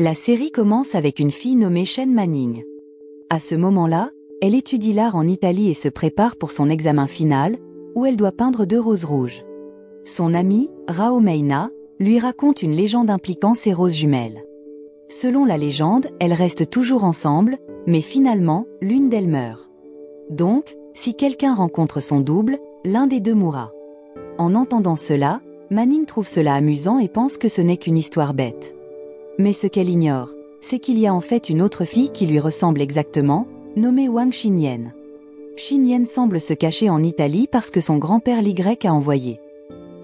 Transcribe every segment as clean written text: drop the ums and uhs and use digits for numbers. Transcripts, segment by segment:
La série commence avec une fille nommée Shen Manning. À ce moment-là, elle étudie l'art en Italie et se prépare pour son examen final, où elle doit peindre 2 roses rouges. Son amie, Rao Meina, lui raconte une légende impliquant ces roses jumelles. Selon la légende, elles restent toujours ensemble, mais finalement, l'une d'elles meurt. Donc, si quelqu'un rencontre son double, l'un des deux mourra. En entendant cela, Manning trouve cela amusant et pense que ce n'est qu'une histoire bête. Mais ce qu'elle ignore, c'est qu'il y a en fait une autre fille qui lui ressemble exactement, nommée Wang Xinyan. Xinyan semble se cacher en Italie parce que son grand-père l'Y a envoyé.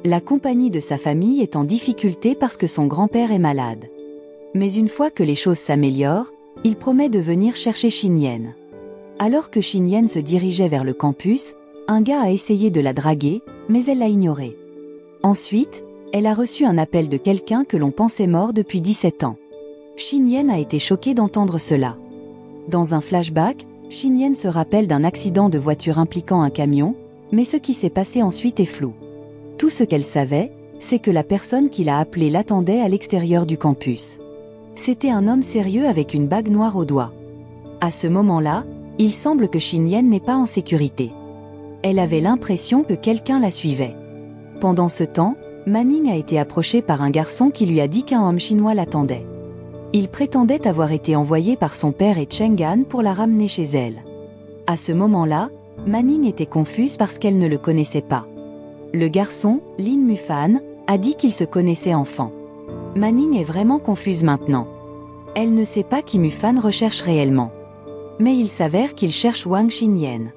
La compagnie de sa famille est en difficulté parce que son grand-père est malade. Mais une fois que les choses s'améliorent, il promet de venir chercher Xinyan. Alors que Xinyan se dirigeait vers le campus, un gars a essayé de la draguer, mais elle l'a ignoré. Ensuite, elle a reçu un appel de quelqu'un que l'on pensait mort depuis 17 ans. Xinyan a été choquée d'entendre cela. Dans un flashback, Xinyan se rappelle d'un accident de voiture impliquant un camion, mais ce qui s'est passé ensuite est flou. Tout ce qu'elle savait, c'est que la personne qui l'a appelée l'attendait à l'extérieur du campus. C'était un homme sérieux avec une bague noire au doigt. À ce moment-là, il semble que Xinyan n'est pas en sécurité. Elle avait l'impression que quelqu'un la suivait. Pendant ce temps, Manning a été approchée par un garçon qui lui a dit qu'un homme chinois l'attendait. Il prétendait avoir été envoyé par son père et Cheng'an pour la ramener chez elle. À ce moment-là, Manning était confuse parce qu'elle ne le connaissait pas. Le garçon, Lin Mufan, a dit qu'ils se connaissaient enfant. Manning est vraiment confuse maintenant. Elle ne sait pas qui Mufan recherche réellement. Mais il s'avère qu'il cherche Wang Xinyan.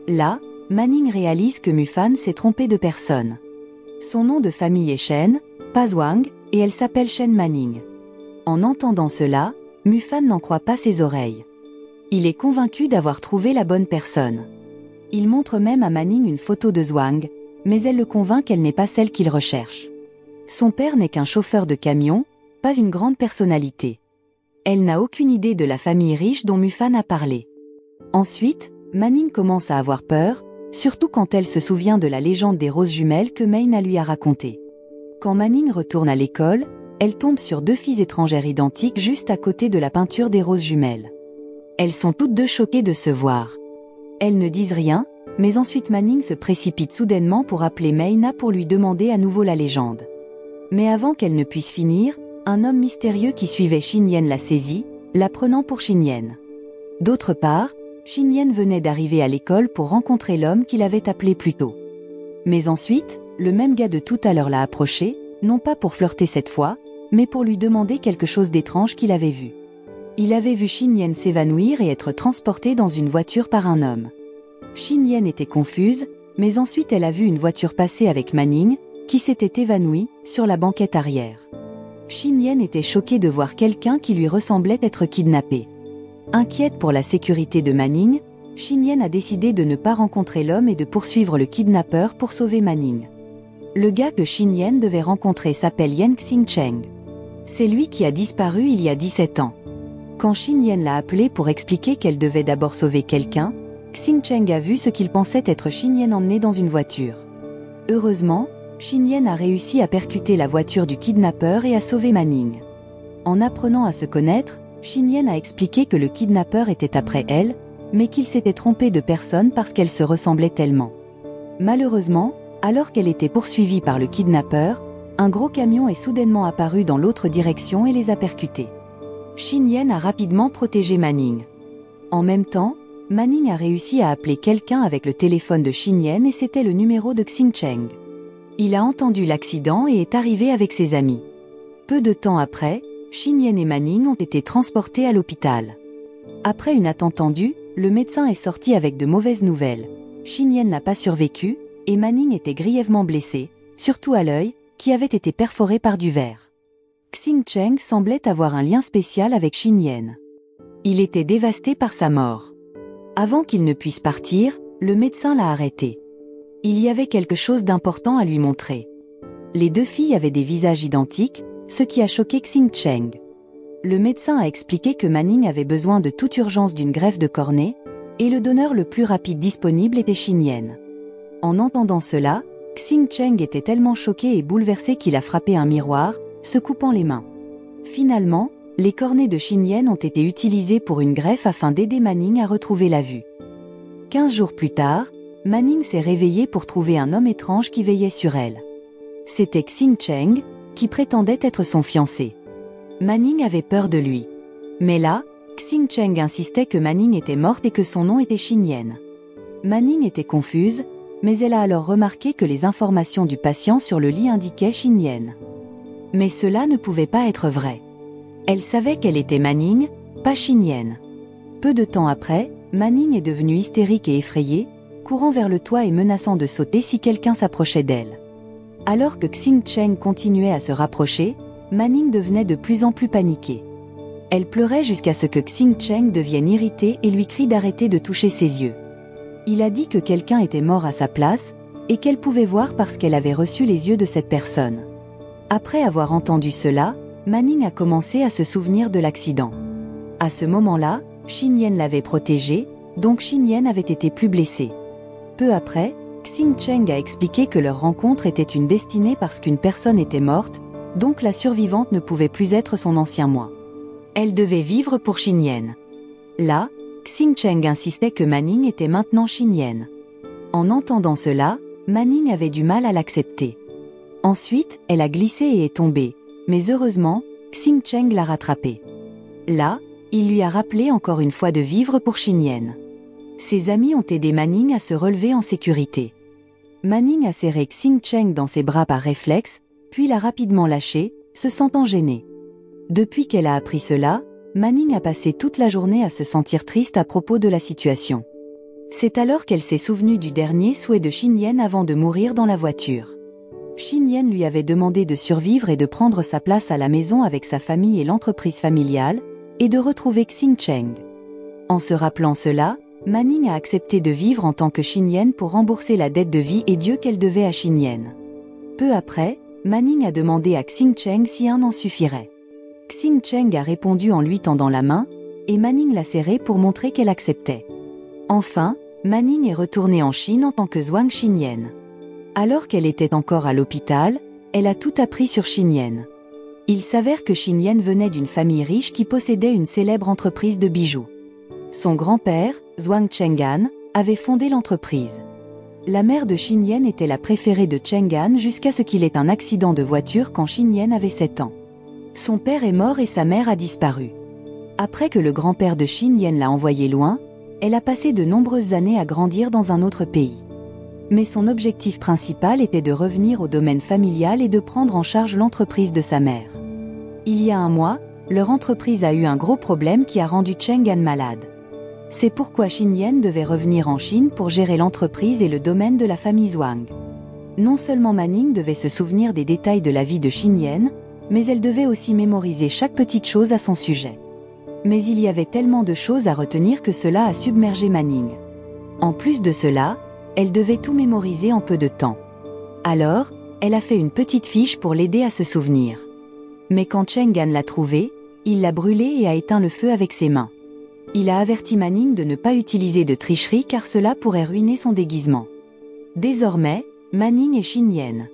Là, Manning réalise que Mufan s'est trompé de personne. Son nom de famille est Shen, pas Wang, et elle s'appelle Shen Manning. En entendant cela, Mufan n'en croit pas ses oreilles. Il est convaincu d'avoir trouvé la bonne personne. Il montre même à Manning une photo de Zhuang, mais elle le convainc qu'elle n'est pas celle qu'il recherche. Son père n'est qu'un chauffeur de camion, pas une grande personnalité. Elle n'a aucune idée de la famille riche dont Mufan a parlé. Ensuite, Manning commence à avoir peur, surtout quand elle se souvient de la légende des roses jumelles que Meina lui a racontée. Quand Manning retourne à l'école, elle tombe sur 2 filles étrangères identiques juste à côté de la peinture des roses jumelles. Elles sont toutes 2 choquées de se voir. Elles ne disent rien, mais ensuite Manning se précipite soudainement pour appeler Meina pour lui demander à nouveau la légende. Mais avant qu'elle ne puisse finir, un homme mystérieux qui suivait Xinyan la saisit, la prenant pour Xinyan. D'autre part, Xinyan venait d'arriver à l'école pour rencontrer l'homme qu'il avait appelé plus tôt. Mais ensuite, le même gars de tout à l'heure l'a approché, non pas pour flirter cette fois, mais pour lui demander quelque chose d'étrange qu'il avait vu. Il avait vu Xinyan s'évanouir et être transporté dans une voiture par un homme. Xinyan était confuse, mais ensuite elle a vu une voiture passer avec Manning, qui s'était évanouie, sur la banquette arrière. Xinyan était choquée de voir quelqu'un qui lui ressemblait être kidnappé. Inquiète pour la sécurité de Manning, Xinyan a décidé de ne pas rencontrer l'homme et de poursuivre le kidnappeur pour sauver Manning. Le gars que Xinyan devait rencontrer s'appelle Yan Xingcheng. C'est lui qui a disparu il y a 17 ans. Quand Xinyan l'a appelé pour expliquer qu'elle devait d'abord sauver quelqu'un, Xingcheng a vu ce qu'il pensait être Xinyan emmené dans une voiture. Heureusement, Xinyan a réussi à percuter la voiture du kidnappeur et à sauver Manning. En apprenant à se connaître, Xinyan a expliqué que le kidnappeur était après elle, mais qu'il s'était trompé de personne parce qu'elle se ressemblait tellement. Malheureusement, alors qu'elle était poursuivie par le kidnappeur, un gros camion est soudainement apparu dans l'autre direction et les a percutés. Xinyan a rapidement protégé Manning. En même temps, Manning a réussi à appeler quelqu'un avec le téléphone de Xinyan et c'était le numéro de Xingcheng. Il a entendu l'accident et est arrivé avec ses amis. Peu de temps après, Xinyan et Manning ont été transportés à l'hôpital. Après une attente tendue, le médecin est sorti avec de mauvaises nouvelles. Xinyan n'a pas survécu, et Manning était grièvement blessé, surtout à l'œil, qui avait été perforé par du verre. Xingcheng semblait avoir un lien spécial avec Xinyan. Il était dévasté par sa mort. Avant qu'il ne puisse partir, le médecin l'a arrêté. Il y avait quelque chose d'important à lui montrer. Les 2 filles avaient des visages identiques, ce qui a choqué Xingcheng. Le médecin a expliqué que Manning avait besoin de toute urgence d'une greffe de cornée, et le donneur le plus rapide disponible était Xinyan. En entendant cela, Xingcheng était tellement choqué et bouleversé qu'il a frappé un miroir, se coupant les mains. Finalement, les cornets de Xinyen ont été utilisés pour une greffe afin d'aider Manning à retrouver la vue. 15 jours plus tard, Manning s'est réveillée pour trouver un homme étrange qui veillait sur elle. C'était Xing Cheng, qui prétendait être son fiancé. Manning avait peur de lui. Mais là, Xing Cheng insistait que Manning était morte et que son nom était Xinyen. Manning était confuse, mais elle a alors remarqué que les informations du patient sur le lit indiquaient Xinyen. Mais cela ne pouvait pas être vrai. Elle savait qu'elle était Manning, pas Xinyen. Peu de temps après, Manning est devenue hystérique et effrayée, courant vers le toit et menaçant de sauter si quelqu'un s'approchait d'elle. Alors que Xing Cheng continuait à se rapprocher, Manning devenait de plus en plus paniquée. Elle pleurait jusqu'à ce que Xing Cheng devienne irrité et lui crie d'arrêter de toucher ses yeux. Il a dit que quelqu'un était mort à sa place, et qu'elle pouvait voir parce qu'elle avait reçu les yeux de cette personne. Après avoir entendu cela, Manning a commencé à se souvenir de l'accident. À ce moment-là, Xinyen l'avait protégée, donc Xinyen avait été plus blessée. Peu après, Xing Cheng a expliqué que leur rencontre était une destinée parce qu'une personne était morte, donc la survivante ne pouvait plus être son ancien moi. Elle devait vivre pour Xinyen. Là, Xing Cheng insistait que Manning était maintenant Xinyen. En entendant cela, Manning avait du mal à l'accepter. Ensuite, elle a glissé et est tombée, mais heureusement, Xing Cheng l'a rattrapée. Là, il lui a rappelé encore une fois de vivre pour Xinyen. Ses amis ont aidé Manning à se relever en sécurité. Manning a serré Xing Cheng dans ses bras par réflexe, puis l'a rapidement lâché, se sentant gênée. Depuis qu'elle a appris cela, Manning a passé toute la journée à se sentir triste à propos de la situation. C'est alors qu'elle s'est souvenue du dernier souhait de Xinyen avant de mourir dans la voiture. Xinyen lui avait demandé de survivre et de prendre sa place à la maison avec sa famille et l'entreprise familiale, et de retrouver Xing Cheng. En se rappelant cela, Manning a accepté de vivre en tant que Xinyen pour rembourser la dette de vie et Dieu qu'elle devait à Xinyen. Peu après, Manning a demandé à Xing Cheng si un an suffirait. Xing Cheng a répondu en lui tendant la main, et Manning l'a serrée pour montrer qu'elle acceptait. Enfin, Manning est retournée en Chine en tant que Zhuang Xinyen. Alors qu'elle était encore à l'hôpital, elle a tout appris sur Xinyen. Il s'avère que Xinyen venait d'une famille riche qui possédait une célèbre entreprise de bijoux. Son grand-père, Zhuang Cheng'an, avait fondé l'entreprise. La mère de Xinyen était la préférée de Cheng'an jusqu'à ce qu'il ait un accident de voiture quand Xinyen avait 7 ans. Son père est mort et sa mère a disparu. Après que le grand-père de Xinyen l'a envoyée loin, elle a passé de nombreuses années à grandir dans un autre pays. Mais son objectif principal était de revenir au domaine familial et de prendre en charge l'entreprise de sa mère. Il y a un mois, leur entreprise a eu un gros problème qui a rendu Cheng'an malade. C'est pourquoi Xinyen devait revenir en Chine pour gérer l'entreprise et le domaine de la famille Zhuang. Non seulement Manning devait se souvenir des détails de la vie de Xinyen, mais elle devait aussi mémoriser chaque petite chose à son sujet. Mais il y avait tellement de choses à retenir que cela a submergé Manning. En plus de cela, elle devait tout mémoriser en peu de temps. Alors, elle a fait une petite fiche pour l'aider à se souvenir. Mais quand Cheng'an l'a trouvée, il l'a brûlée et a éteint le feu avec ses mains. Il a averti Manning de ne pas utiliser de tricherie car cela pourrait ruiner son déguisement. Désormais, Manning est Xinyen.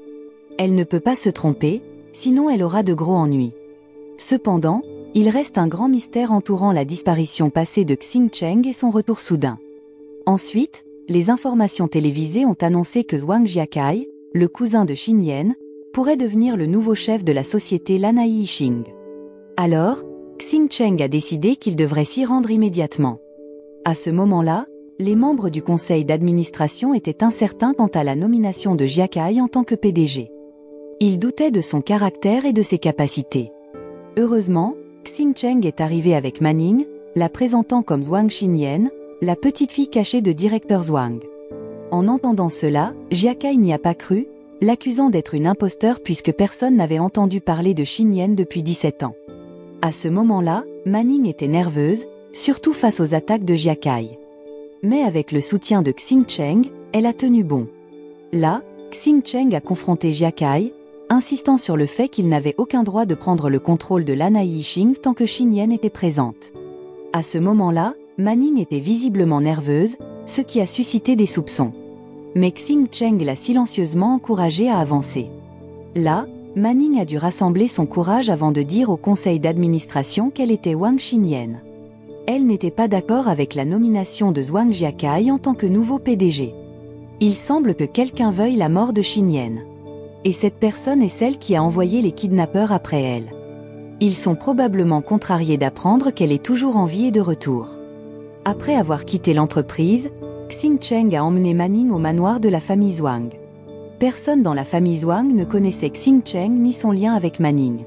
Elle ne peut pas se tromper, sinon elle aura de gros ennuis. Cependant, il reste un grand mystère entourant la disparition passée de Xing Cheng et son retour soudain. Ensuite, les informations télévisées ont annoncé que Wang Jiakai, le cousin de Xinyen, pourrait devenir le nouveau chef de la société Lanai Yixing. Alors, Xing Cheng a décidé qu'il devrait s'y rendre immédiatement. À ce moment-là, les membres du conseil d'administration étaient incertains quant à la nomination de Jiakai en tant que PDG. Ils doutaient de son caractère et de ses capacités. Heureusement, Xing Cheng est arrivé avec Manning, la présentant comme Zhuang Xinyen, la petite fille cachée de directeur Zhuang. En entendant cela, Jiakai n'y a pas cru, l'accusant d'être une imposteur puisque personne n'avait entendu parler de Xinyen depuis 17 ans. À ce moment-là, Manning était nerveuse, surtout face aux attaques de Jiakai. Mais avec le soutien de Xing Cheng, elle a tenu bon. Là, Xing Cheng a confronté Jiakai, insistant sur le fait qu'il n'avait aucun droit de prendre le contrôle de Lanai Yixing tant que Xinyen était présente. À ce moment-là, Manning était visiblement nerveuse, ce qui a suscité des soupçons. Mais Xing Cheng l'a silencieusement encouragée à avancer. Là, Manning a dû rassembler son courage avant de dire au conseil d'administration qu'elle était Wang Xinyan. Elle n'était pas d'accord avec la nomination de Zhuang Jiakai en tant que nouveau PDG. Il semble que quelqu'un veuille la mort de Xinyan. Et cette personne est celle qui a envoyé les kidnappeurs après elle. Ils sont probablement contrariés d'apprendre qu'elle est toujours en vie et de retour. Après avoir quitté l'entreprise, Xing Cheng a emmené Manning au manoir de la famille Zhuang. Personne dans la famille Zhuang ne connaissait Xing Cheng ni son lien avec Manning.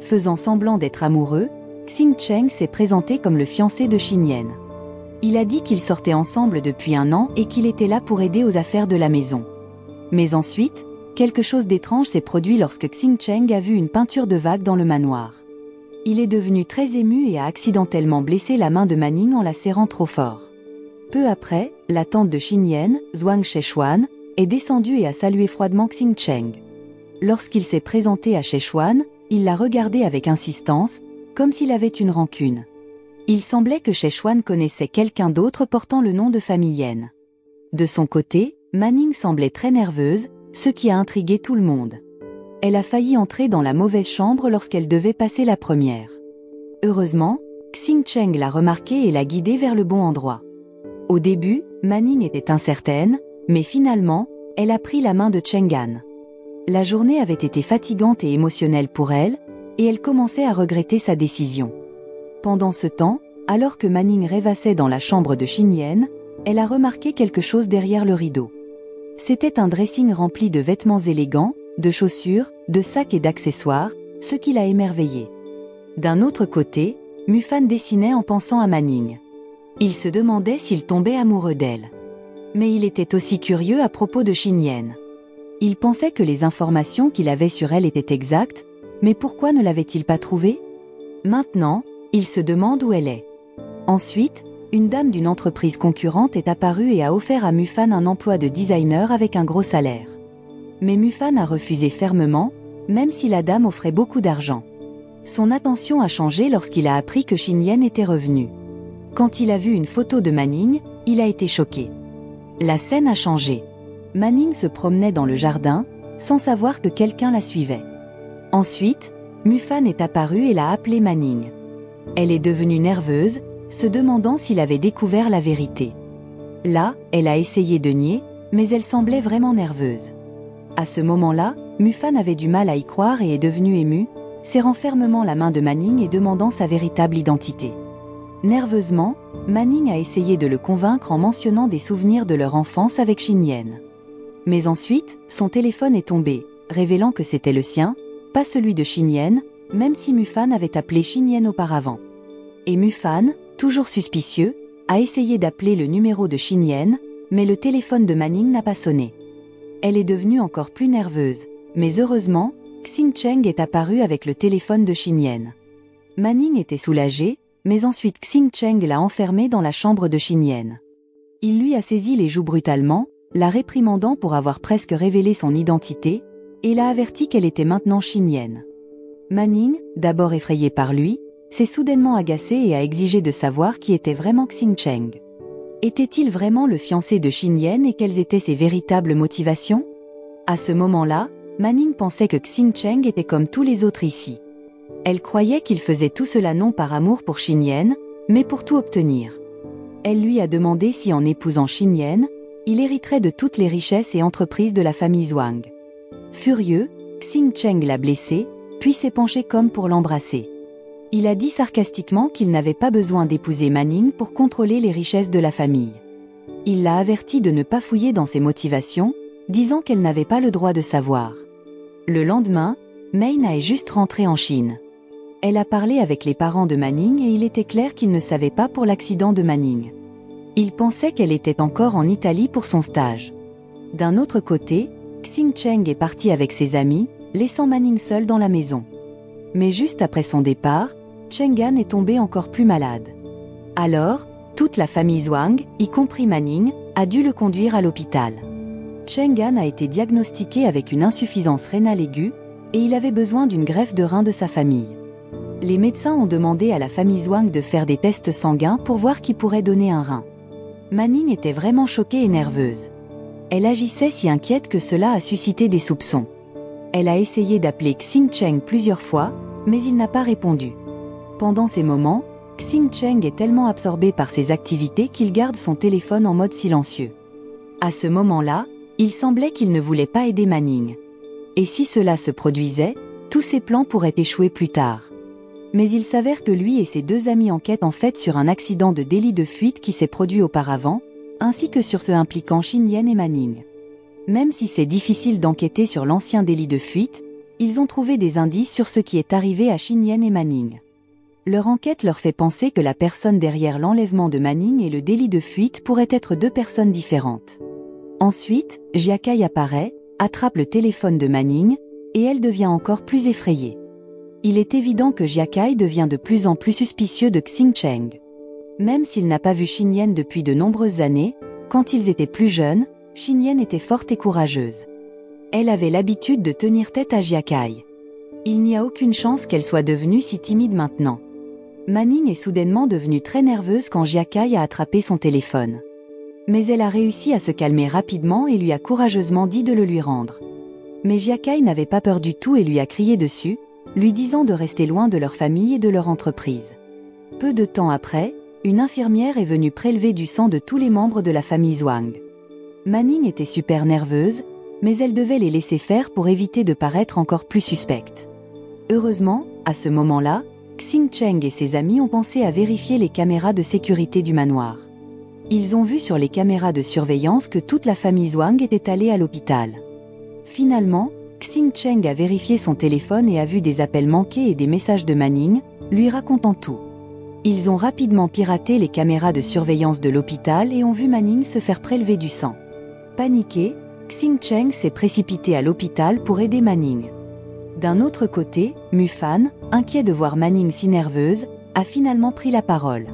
Faisant semblant d'être amoureux, Xing Cheng s'est présenté comme le fiancé de Xinyan. Il a dit qu'ils sortaient ensemble depuis 1 an et qu'il était là pour aider aux affaires de la maison. Mais ensuite, quelque chose d'étrange s'est produit lorsque Xing Cheng a vu une peinture de vague dans le manoir. Il est devenu très ému et a accidentellement blessé la main de Manning en la serrant trop fort. Peu après, la tante de Xinyan, Zhuang Shechuan, est descendue et a salué froidement Xing Cheng. Lorsqu'il s'est présenté à Shechuan, il l'a regardé avec insistance, comme s'il avait une rancune. Il semblait que Shechuan connaissait quelqu'un d'autre portant le nom de famille Yen. De son côté, Manning semblait très nerveuse, ce qui a intrigué tout le monde. Elle a failli entrer dans la mauvaise chambre lorsqu'elle devait passer la première. Heureusement, Xing Cheng l'a remarqué et l'a guidée vers le bon endroit. Au début, Manning était incertaine, mais finalement, elle a pris la main de Cheng'an. La journée avait été fatigante et émotionnelle pour elle, et elle commençait à regretter sa décision. Pendant ce temps, alors que Manning rêvassait dans la chambre de Xinyan, elle a remarqué quelque chose derrière le rideau. C'était un dressing rempli de vêtements élégants, de chaussures, de sacs et d'accessoires, ce qui l'a émerveillée. D'un autre côté, Mufan dessinait en pensant à Manning. Il se demandait s'il tombait amoureux d'elle. Mais il était aussi curieux à propos de Xinyan. Il pensait que les informations qu'il avait sur elle étaient exactes, mais pourquoi ne l'avait-il pas trouvée? Maintenant, il se demande où elle est. Ensuite, une dame d'une entreprise concurrente est apparue et a offert à Mufan un emploi de designer avec un gros salaire. Mais Mufan a refusé fermement, même si la dame offrait beaucoup d'argent. Son attention a changé lorsqu'il a appris que Xinyan était revenu. Quand il a vu une photo de Manning, il a été choqué. La scène a changé. Manning se promenait dans le jardin, sans savoir que quelqu'un la suivait. Ensuite, Mufan est apparue et l'a appelé Manning. Elle est devenue nerveuse, se demandant s'il avait découvert la vérité. Là, elle a essayé de nier, mais elle semblait vraiment nerveuse. À ce moment-là, Mufan avait du mal à y croire et est devenue émue, serrant fermement la main de Manning et demandant sa véritable identité. Nerveusement, Manning a essayé de le convaincre en mentionnant des souvenirs de leur enfance avec Xinyan. Mais ensuite, son téléphone est tombé, révélant que c'était le sien, pas celui de Xinyan, même si Mufan avait appelé Xinyan auparavant. Et Mufan, toujours suspicieux, a essayé d'appeler le numéro de Xinyan, mais le téléphone de Manning n'a pas sonné. Elle est devenue encore plus nerveuse, mais heureusement, Xing Cheng est apparu avec le téléphone de Xinyan. Manning était soulagé, mais ensuite Xing Cheng l'a enfermé dans la chambre de Xinyan. Il lui a saisi les joues brutalement, la réprimandant pour avoir presque révélé son identité, et l'a averti qu'elle était maintenant Xinyan. Manning, d'abord effrayé par lui, s'est soudainement agacé et a exigé de savoir qui était vraiment Xing Cheng. Était-il vraiment le fiancé de Xinyan et quelles étaient ses véritables motivations? À ce moment-là, Manning pensait que Xing Cheng était comme tous les autres ici. Elle croyait qu'il faisait tout cela non par amour pour Xinyan, mais pour tout obtenir. Elle lui a demandé si en épousant Xinyan, il hériterait de toutes les richesses et entreprises de la famille Zhuang. Furieux, Xing Cheng l'a blessé, puis s'est penché comme pour l'embrasser. Il a dit sarcastiquement qu'il n'avait pas besoin d'épouser Manning pour contrôler les richesses de la famille. Il l'a averti de ne pas fouiller dans ses motivations, disant qu'elle n'avait pas le droit de savoir. Le lendemain, Meina est juste rentrée en Chine. Elle a parlé avec les parents de Manning et il était clair qu'ils ne savaient pas pour l'accident de Manning. Ils pensaient qu'elle était encore en Italie pour son stage. D'un autre côté, Xing Cheng est parti avec ses amis, laissant Manning seul dans la maison. Mais juste après son départ, Cheng'an est tombé encore plus malade. Alors, toute la famille Zhuang, y compris Manning, a dû le conduire à l'hôpital. Cheng'an a été diagnostiqué avec une insuffisance rénale aiguë, et il avait besoin d'une greffe de rein de sa famille. Les médecins ont demandé à la famille Zhuang de faire des tests sanguins pour voir qui pourrait donner un rein. Manning était vraiment choquée et nerveuse. Elle agissait si inquiète que cela a suscité des soupçons. Elle a essayé d'appeler Xing Cheng plusieurs fois, mais il n'a pas répondu. Pendant ces moments, Xing Cheng est tellement absorbé par ses activités qu'il garde son téléphone en mode silencieux. À ce moment-là, il semblait qu'il ne voulait pas aider Manning. Et si cela se produisait, tous ses plans pourraient échouer plus tard. Mais il s'avère que lui et ses deux amis enquêtent en fait sur un accident de délit de fuite qui s'est produit auparavant, ainsi que sur ceux impliquant Shin Yen et Manning. Même si c'est difficile d'enquêter sur l'ancien délit de fuite, ils ont trouvé des indices sur ce qui est arrivé à Shin Yen et Manning. Leur enquête leur fait penser que la personne derrière l'enlèvement de Manning et le délit de fuite pourrait être deux personnes différentes. Ensuite, Jia Kai apparaît, attrape le téléphone de Manning, et elle devient encore plus effrayée. Il est évident que Jia Kai devient de plus en plus suspicieux de Xing Cheng. Même s'il n'a pas vu Shin Yen depuis de nombreuses années, quand ils étaient plus jeunes, Shin Yen était forte et courageuse. Elle avait l'habitude de tenir tête à Jia Kai. Il n'y a aucune chance qu'elle soit devenue si timide maintenant. Manning est soudainement devenue très nerveuse quand Jia Kai a attrapé son téléphone. Mais elle a réussi à se calmer rapidement et lui a courageusement dit de le lui rendre. Mais Jia Kai n'avait pas peur du tout et lui a crié dessus, lui disant de rester loin de leur famille et de leur entreprise. Peu de temps après, une infirmière est venue prélever du sang de tous les membres de la famille Zhuang. Manning était super nerveuse, mais elle devait les laisser faire pour éviter de paraître encore plus suspecte. Heureusement, à ce moment-là, Xing Cheng et ses amis ont pensé à vérifier les caméras de sécurité du manoir. Ils ont vu sur les caméras de surveillance que toute la famille Zhuang était allée à l'hôpital. Finalement, Xing Cheng a vérifié son téléphone et a vu des appels manqués et des messages de Manning, lui racontant tout. Ils ont rapidement piraté les caméras de surveillance de l'hôpital et ont vu Manning se faire prélever du sang. Paniqué, Xing Cheng s'est précipité à l'hôpital pour aider Manning. D'un autre côté, Mufan, inquiet de voir Manning si nerveuse, a finalement pris la parole.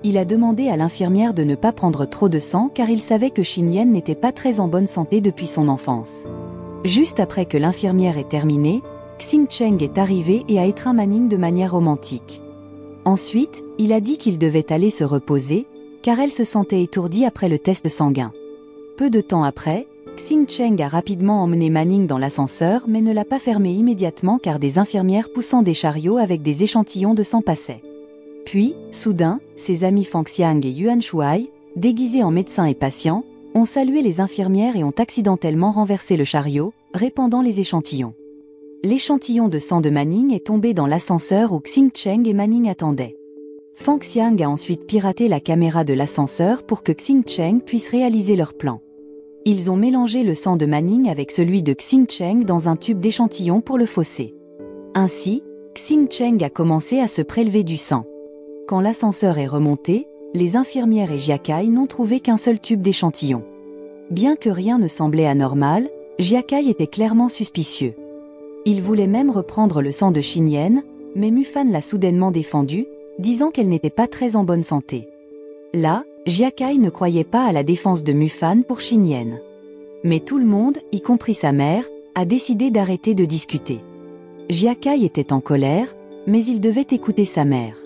Il a demandé à l'infirmière de ne pas prendre trop de sang car il savait que Shin Yen n'était pas très en bonne santé depuis son enfance. Juste après que l'infirmière ait terminé, Xing Cheng est arrivé et a étreint Manning de manière romantique. Ensuite, il a dit qu'il devait aller se reposer, car elle se sentait étourdie après le test sanguin. Peu de temps après, Xing Cheng a rapidement emmené Manning dans l'ascenseur mais ne l'a pas fermé immédiatement car des infirmières poussant des chariots avec des échantillons de sang passaient. Puis, soudain, ses amis Fang Xiang et Yuan Shuai, déguisés en médecins et patients, ont salué les infirmières et ont accidentellement renversé le chariot, répandant les échantillons. L'échantillon de sang de Manning est tombé dans l'ascenseur où Xing Cheng et Manning attendaient. Fang Xiang a ensuite piraté la caméra de l'ascenseur pour que Xing Cheng puisse réaliser leur plan. Ils ont mélangé le sang de Manning avec celui de Xing Cheng dans un tube d'échantillon pour le fausser. Ainsi, Xing Cheng a commencé à se prélever du sang. Quand l'ascenseur est remonté, les infirmières et Jia Kai n'ont trouvé qu'un seul tube d'échantillon. Bien que rien ne semblait anormal, Jia Kai était clairement suspicieux. Il voulait même reprendre le sang de Shin Yen, mais Mufan l'a soudainement défendu, disant qu'elle n'était pas très en bonne santé. Là, Jia Kai ne croyait pas à la défense de Mufan pour Shin Yen. Mais tout le monde, y compris sa mère, a décidé d'arrêter de discuter. Jia Kai était en colère, mais il devait écouter sa mère.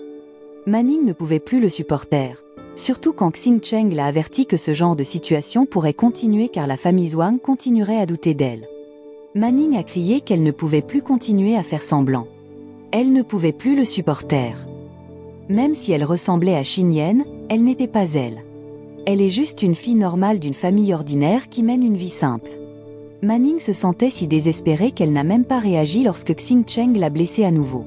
Manning ne pouvait plus le supporter, surtout quand Xing Cheng l'a averti que ce genre de situation pourrait continuer car la famille Zhuang continuerait à douter d'elle. Manning a crié qu'elle ne pouvait plus continuer à faire semblant. Elle ne pouvait plus le supporter. Même si elle ressemblait à Shin Yen, elle n'était pas elle. Elle est juste une fille normale d'une famille ordinaire qui mène une vie simple. Manning se sentait si désespérée qu'elle n'a même pas réagi lorsque Xing Cheng l'a blessée à nouveau.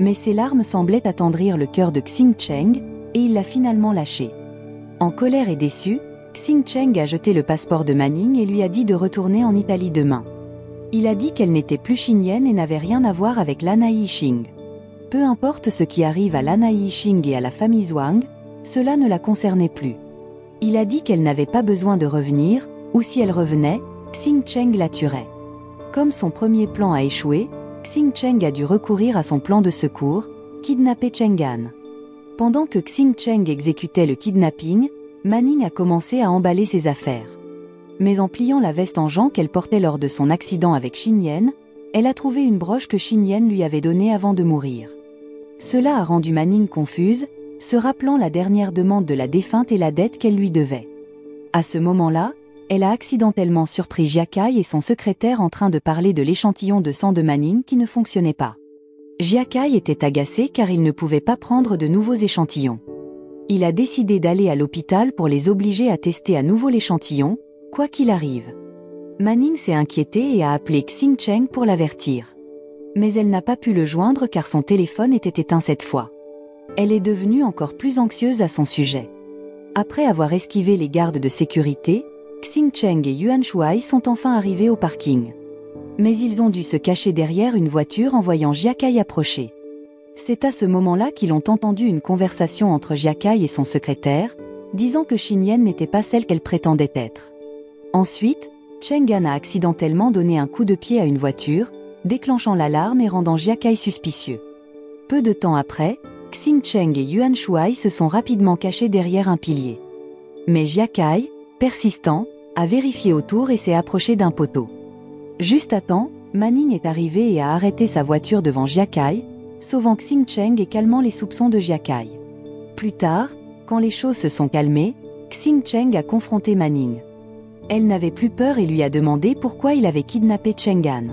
Mais ses larmes semblaient attendrir le cœur de Xing Cheng, et il l'a finalement lâchée. En colère et déçu, Xing Cheng a jeté le passeport de Manning et lui a dit de retourner en Italie demain. Il a dit qu'elle n'était plus Shin Yen et n'avait rien à voir avec Lana Yixing. Peu importe ce qui arrive à Lana Yixing et à la famille Zhuang, cela ne la concernait plus. Il a dit qu'elle n'avait pas besoin de revenir, ou si elle revenait, Xing Cheng la tuerait. Comme son premier plan a échoué, Xing Cheng a dû recourir à son plan de secours, kidnapper Cheng'an. Pendant que Xing Cheng exécutait le kidnapping, Manning a commencé à emballer ses affaires. Mais en pliant la veste en jean qu'elle portait lors de son accident avec Shin Yen, elle a trouvé une broche que Shin Yen lui avait donnée avant de mourir. Cela a rendu Manning confuse, se rappelant la dernière demande de la défunte et la dette qu'elle lui devait. À ce moment-là, elle a accidentellement surpris Jiakai et son secrétaire en train de parler de l'échantillon de sang de Manning qui ne fonctionnait pas. Jiakai était agacé car il ne pouvait pas prendre de nouveaux échantillons. Il a décidé d'aller à l'hôpital pour les obliger à tester à nouveau l'échantillon, quoi qu'il arrive. Manning s'est inquiétée et a appelé Xing Cheng pour l'avertir. Mais elle n'a pas pu le joindre car son téléphone était éteint cette fois. Elle est devenue encore plus anxieuse à son sujet. Après avoir esquivé les gardes de sécurité, Xing Cheng et Yuan Shuai sont enfin arrivés au parking. Mais ils ont dû se cacher derrière une voiture en voyant Jiakai approcher. C'est à ce moment-là qu'ils ont entendu une conversation entre Jiakai et son secrétaire, disant que Xinyan n'était pas celle qu'elle prétendait être. Ensuite, Cheng-An a accidentellement donné un coup de pied à une voiture, déclenchant l'alarme et rendant Jiakai suspicieux. Peu de temps après, Xing Cheng et Yuan Shuai se sont rapidement cachés derrière un pilier. Mais Jiakai, persistant, a vérifié autour et s'est approché d'un poteau. Juste à temps, Manning est arrivé et a arrêté sa voiture devant Jiakai, sauvant Xing Cheng et calmant les soupçons de Jiakai. Plus tard, quand les choses se sont calmées, Xing Cheng a confronté Manning. Elle n'avait plus peur et lui a demandé pourquoi il avait kidnappé Cheng-An.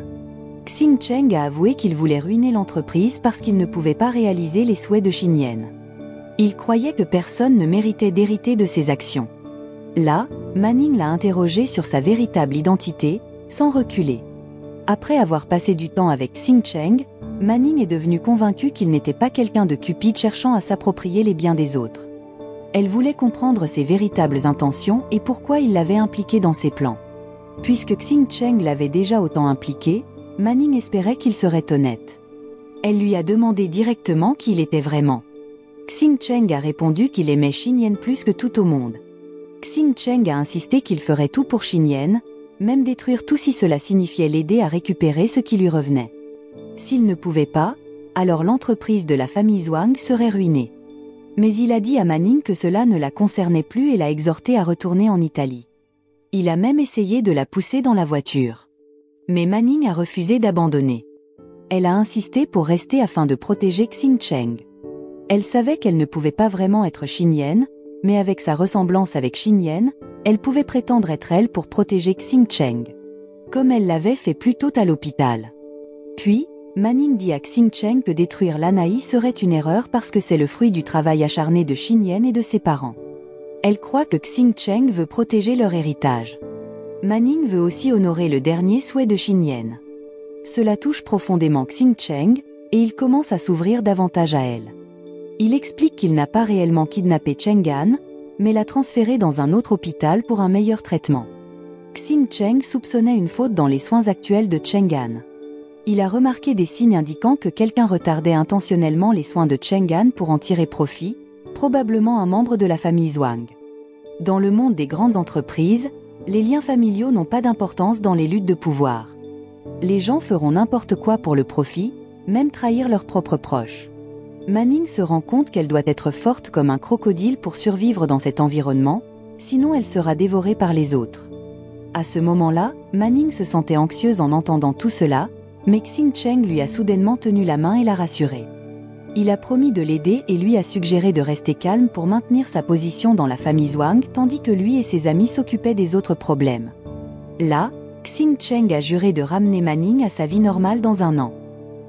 Xing Cheng a avoué qu'il voulait ruiner l'entreprise parce qu'il ne pouvait pas réaliser les souhaits de Xinyan. Il croyait que personne ne méritait d'hériter de ses actions. Là, Manning l'a interrogé sur sa véritable identité, sans reculer. Après avoir passé du temps avec Xing Cheng, Manning est devenu convaincu qu'il n'était pas quelqu'un de cupide cherchant à s'approprier les biens des autres. Elle voulait comprendre ses véritables intentions et pourquoi il l'avait impliqué dans ses plans. Puisque Xing Cheng l'avait déjà autant impliqué, Manning espérait qu'il serait honnête. Elle lui a demandé directement qui il était vraiment. Xing Cheng a répondu qu'il aimait Xinyan plus que tout au monde. Xing Cheng a insisté qu'il ferait tout pour Xinyan, même détruire tout si cela signifiait l'aider à récupérer ce qui lui revenait. S'il ne pouvait pas, alors l'entreprise de la famille Zhuang serait ruinée. Mais il a dit à Manning que cela ne la concernait plus et l'a exhorté à retourner en Italie. Il a même essayé de la pousser dans la voiture. Mais Manning a refusé d'abandonner. Elle a insisté pour rester afin de protéger Xing Cheng. Elle savait qu'elle ne pouvait pas vraiment être Xinyan, mais avec sa ressemblance avec Xinyan, elle pouvait prétendre être elle pour protéger Xing Cheng. Comme elle l'avait fait plus tôt à l'hôpital. Puis, Manning dit à Xing Cheng que détruire l'Anaï serait une erreur parce que c'est le fruit du travail acharné de Xinyan et de ses parents. Elle croit que Xing Cheng veut protéger leur héritage. Manning veut aussi honorer le dernier souhait de Xinyan. Cela touche profondément Xing Cheng, et il commence à s'ouvrir davantage à elle. Il explique qu'il n'a pas réellement kidnappé Cheng-An, mais l'a transféré dans un autre hôpital pour un meilleur traitement. Xing Cheng soupçonnait une faute dans les soins actuels de Cheng-An. Il a remarqué des signes indiquant que quelqu'un retardait intentionnellement les soins de Cheng-An pour en tirer profit, probablement un membre de la famille Zhuang. Dans le monde des grandes entreprises, les liens familiaux n'ont pas d'importance dans les luttes de pouvoir. Les gens feront n'importe quoi pour le profit, même trahir leurs propres proches. Manning se rend compte qu'elle doit être forte comme un crocodile pour survivre dans cet environnement, sinon elle sera dévorée par les autres. À ce moment-là, Manning se sentait anxieuse en entendant tout cela, mais Xing Cheng lui a soudainement tenu la main et l'a rassurée. Il a promis de l'aider et lui a suggéré de rester calme pour maintenir sa position dans la famille Zhuang tandis que lui et ses amis s'occupaient des autres problèmes. Là, Xing Cheng a juré de ramener Manning à sa vie normale dans 1 an.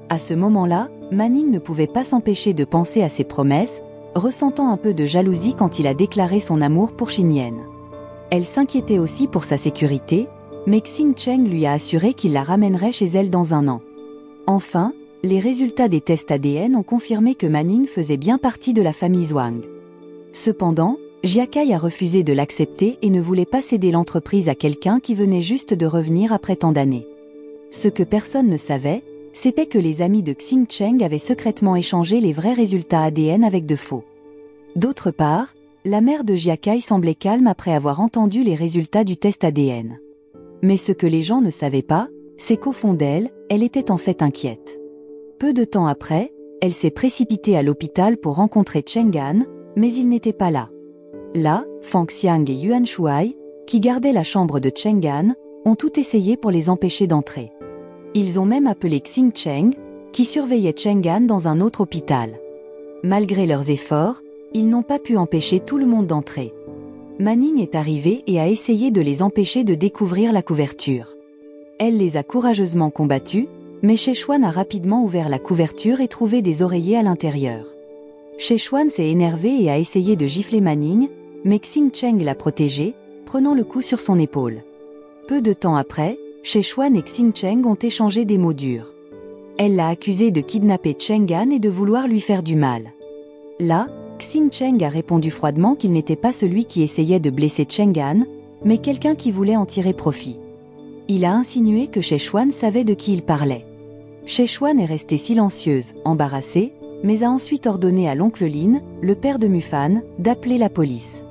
À ce moment-là, Manning ne pouvait pas s'empêcher de penser à ses promesses, ressentant un peu de jalousie quand il a déclaré son amour pour Xinyan. Elle s'inquiétait aussi pour sa sécurité, mais Xing Cheng lui a assuré qu'il la ramènerait chez elle dans 1 an. Enfin, les résultats des tests ADN ont confirmé que Manning faisait bien partie de la famille Zhuang. Cependant, Jiakai a refusé de l'accepter et ne voulait pas céder l'entreprise à quelqu'un qui venait juste de revenir après tant d'années. Ce que personne ne savait, c'était que les amis de Xing Cheng avaient secrètement échangé les vrais résultats ADN avec de faux. D'autre part, la mère de Jiakai semblait calme après avoir entendu les résultats du test ADN. Mais ce que les gens ne savaient pas, c'est qu'au fond d'elle, elle était en fait inquiète. Peu de temps après, elle s'est précipitée à l'hôpital pour rencontrer Cheng-An, mais il n'était pas là. Là, Fang Xiang et Yuan Shuai, qui gardaient la chambre de Cheng-An, ont tout essayé pour les empêcher d'entrer. Ils ont même appelé Xing Cheng, qui surveillait Cheng-An dans un autre hôpital. Malgré leurs efforts, ils n'ont pas pu empêcher tout le monde d'entrer. Manning est arrivée et a essayé de les empêcher de découvrir la couverture. Elle les a courageusement combattus, mais Szechuan a rapidement ouvert la couverture et trouvé des oreillers à l'intérieur. Szechuan s'est énervé et a essayé de gifler Manning, mais Xing Cheng l'a protégé, prenant le coup sur son épaule. Peu de temps après, Szechuan et Xing Cheng ont échangé des mots durs. Elle l'a accusé de kidnapper Cheng An et de vouloir lui faire du mal. Là, Xing Cheng a répondu froidement qu'il n'était pas celui qui essayait de blesser Cheng An, mais quelqu'un qui voulait en tirer profit. Il a insinué que Szechuan savait de qui il parlait. Szechuan est restée silencieuse, embarrassée, mais a ensuite ordonné à l'oncle Lin, le père de Mufan, d'appeler la police.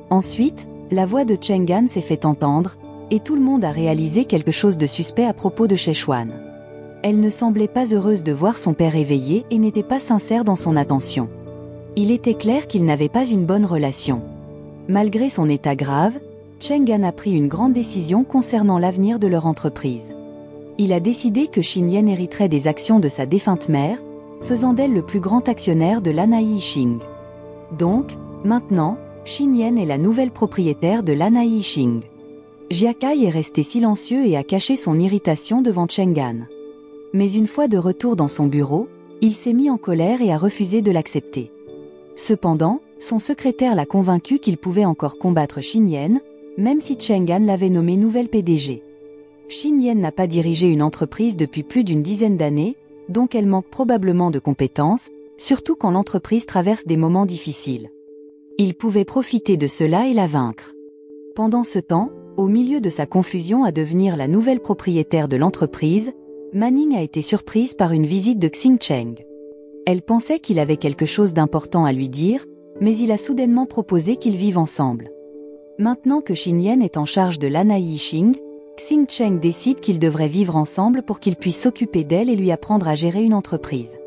Ensuite, la voix de Cheng An s'est fait entendre, et tout le monde a réalisé quelque chose de suspect à propos de Szechuan. Elle ne semblait pas heureuse de voir son père éveillé et n'était pas sincère dans son attention. Il était clair qu'ils n'avaient pas une bonne relation. Malgré son état grave, Cheng An a pris une grande décision concernant l'avenir de leur entreprise. Il a décidé que Xin Yan hériterait des actions de sa défunte mère, faisant d'elle le plus grand actionnaire de l'Anai Yixing. Donc, maintenant, Xin Yan est la nouvelle propriétaire de l'Anai Yixing. Jia Kai est resté silencieux et a caché son irritation devant Cheng An. Mais une fois de retour dans son bureau, il s'est mis en colère et a refusé de l'accepter. Cependant, son secrétaire l'a convaincu qu'il pouvait encore combattre Xin Yan, même si Cheng An l'avait nommé nouvelle PDG. Xin Yan n'a pas dirigé une entreprise depuis plus d'une dizaine d'années, donc elle manque probablement de compétences, surtout quand l'entreprise traverse des moments difficiles. Il pouvait profiter de cela et la vaincre. Pendant ce temps, au milieu de sa confusion à devenir la nouvelle propriétaire de l'entreprise, Manning a été surprise par une visite de Xing Cheng. Elle pensait qu'il avait quelque chose d'important à lui dire, mais il a soudainement proposé qu'ils vivent ensemble. Maintenant que Xin Yan est en charge de l'Anai Yixing, Xing Cheng décide qu'ils devraient vivre ensemble pour qu'il puisse s'occuper d'elle et lui apprendre à gérer une entreprise.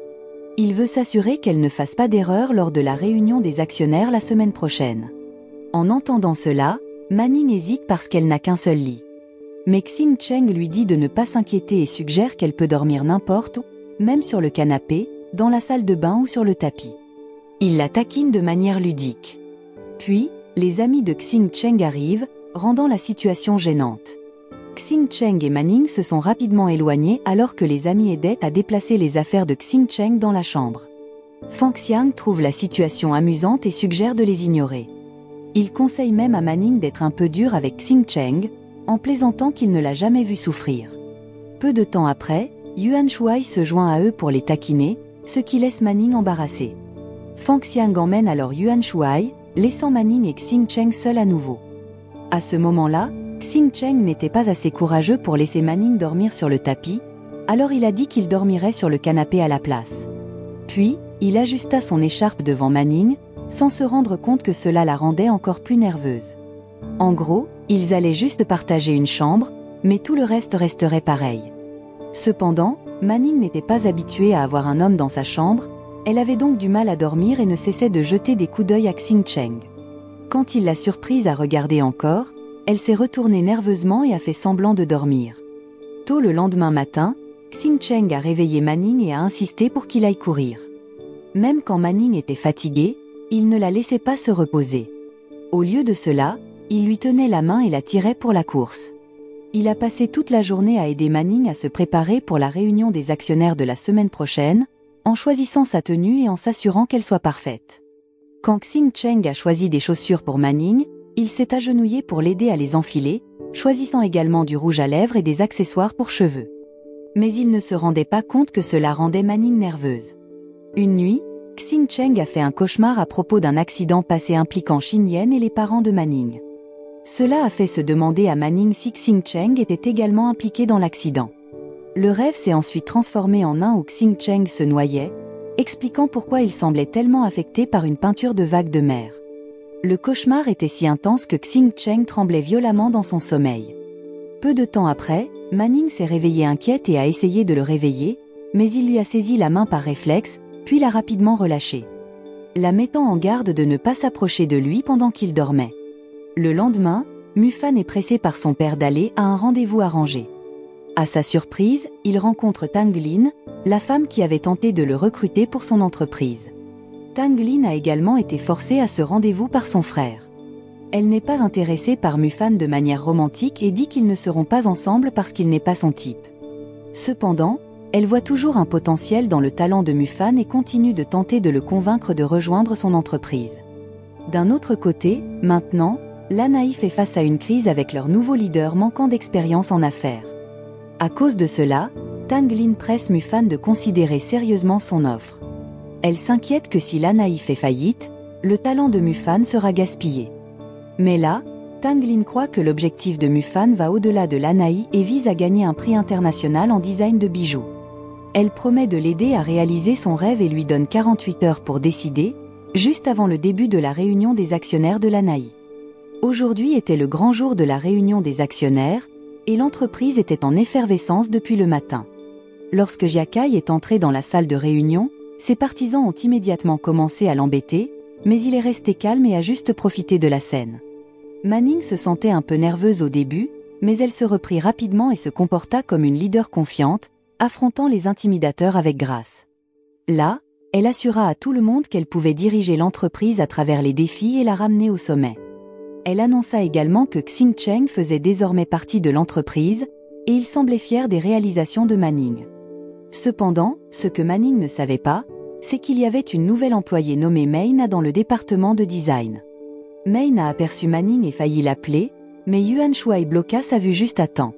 Il veut s'assurer qu'elle ne fasse pas d'erreur lors de la réunion des actionnaires la semaine prochaine. En entendant cela, Manning hésite parce qu'elle n'a qu'un seul lit. Mais Xing Cheng lui dit de ne pas s'inquiéter et suggère qu'elle peut dormir n'importe où, même sur le canapé, dans la salle de bain ou sur le tapis. Il la taquine de manière ludique. Puis, les amis de Xing Cheng arrivent, rendant la situation gênante. Xing Cheng et Manning se sont rapidement éloignés alors que les amis aidaient à déplacer les affaires de Xing Cheng dans la chambre. Fang Xiang trouve la situation amusante et suggère de les ignorer. Il conseille même à Manning d'être un peu dur avec Xing Cheng, en plaisantant qu'il ne l'a jamais vu souffrir. Peu de temps après, Yuan Shuai se joint à eux pour les taquiner, ce qui laisse Manning embarrassé. Fang Xiang emmène alors Yuan Shuai, laissant Manning et Xing Cheng seuls à nouveau. À ce moment-là, Xing Cheng n'était pas assez courageux pour laisser Manning dormir sur le tapis, alors il a dit qu'il dormirait sur le canapé à la place. Puis, il ajusta son écharpe devant Manning, sans se rendre compte que cela la rendait encore plus nerveuse. En gros, ils allaient juste partager une chambre, mais tout le reste resterait pareil. Cependant, Manning n'était pas habituée à avoir un homme dans sa chambre, elle avait donc du mal à dormir et ne cessait de jeter des coups d'œil à Xing Cheng. Quand il l'a surprise à regarder encore, elle s'est retournée nerveusement et a fait semblant de dormir. Tôt le lendemain matin, Xing Cheng a réveillé Manning et a insisté pour qu'il aille courir. Même quand Manning était fatigué, il ne la laissait pas se reposer. Au lieu de cela, il lui tenait la main et la tirait pour la course. Il a passé toute la journée à aider Manning à se préparer pour la réunion des actionnaires de la semaine prochaine, en choisissant sa tenue et en s'assurant qu'elle soit parfaite. Quand Xing Cheng a choisi des chaussures pour Manning, il s'est agenouillé pour l'aider à les enfiler, choisissant également du rouge à lèvres et des accessoires pour cheveux. Mais il ne se rendait pas compte que cela rendait Manning nerveuse. Une nuit, Xing Cheng a fait un cauchemar à propos d'un accident passé impliquant Xin Yan et les parents de Manning. Cela a fait se demander à Manning si Xing Cheng était également impliqué dans l'accident. Le rêve s'est ensuite transformé en un où Xing Cheng se noyait, expliquant pourquoi il semblait tellement affecté par une peinture de vagues de mer. Le cauchemar était si intense que Xing Cheng tremblait violemment dans son sommeil. Peu de temps après, Manning s'est réveillée inquiète et a essayé de le réveiller, mais il lui a saisi la main par réflexe, puis l'a rapidement relâché, la mettant en garde de ne pas s'approcher de lui pendant qu'il dormait. Le lendemain, Mufan est pressé par son père d'aller à un rendez-vous arrangé. À sa surprise, il rencontre Tang Lin, la femme qui avait tenté de le recruter pour son entreprise. Tang Lin a également été forcée à ce rendez-vous par son frère. elle n'est pas intéressée par Mufan de manière romantique et dit qu'ils ne seront pas ensemble parce qu'il n'est pas son type. Cependant, elle voit toujours un potentiel dans le talent de Mufan et continue de tenter de le convaincre de rejoindre son entreprise. D'un autre côté, maintenant, Lanai fait face à une crise avec leur nouveau leader manquant d'expérience en affaires. À cause de cela, Tang Lin presse Mufan de considérer sérieusement son offre. Elle s'inquiète que si Lanai fait faillite, le talent de Mufan sera gaspillé. Mais là, Tang Lin croit que l'objectif de Mufan va au-delà de Lanai et vise à gagner un prix international en design de bijoux. Elle promet de l'aider à réaliser son rêve et lui donne 48 heures pour décider, juste avant le début de la réunion des actionnaires de Lanai. Aujourd'hui était le grand jour de la réunion des actionnaires, et l'entreprise était en effervescence depuis le matin. Lorsque Jiakai est entré dans la salle de réunion, ses partisans ont immédiatement commencé à l'embêter, mais il est resté calme et a juste profité de la scène. Manning se sentait un peu nerveuse au début, mais elle se reprit rapidement et se comporta comme une leader confiante, affrontant les intimidateurs avec grâce. Là, elle assura à tout le monde qu'elle pouvait diriger l'entreprise à travers les défis et la ramener au sommet. Elle annonça également que Xing Cheng faisait désormais partie de l'entreprise, et il semblait fier des réalisations de Manning. Cependant, ce que Manning ne savait pas, c'est qu'il y avait une nouvelle employée nommée Maina dans le département de design. Maina a aperçu Manning et failli l'appeler, mais Yuan Shuai bloqua sa vue juste à temps.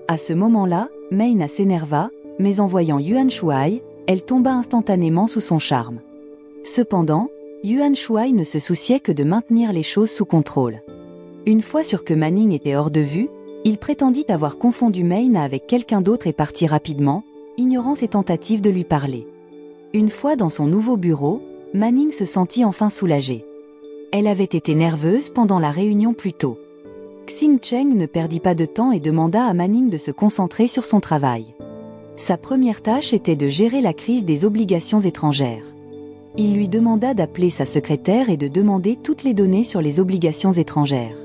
À ce moment-là, Maina s'énerva, mais en voyant Yuan Shuai, elle tomba instantanément sous son charme. Cependant, Yuan Shuai ne se souciait que de maintenir les choses sous contrôle. Une fois sûr que Manning était hors de vue, il prétendit avoir confondu Maina avec quelqu'un d'autre et partit rapidement, ignorant ses tentatives de lui parler. Une fois dans son nouveau bureau, Manning se sentit enfin soulagée. Elle avait été nerveuse pendant la réunion plus tôt. Xing Cheng ne perdit pas de temps et demanda à Manning de se concentrer sur son travail. Sa première tâche était de gérer la crise des obligations étrangères. Il lui demanda d'appeler sa secrétaire et de demander toutes les données sur les obligations étrangères.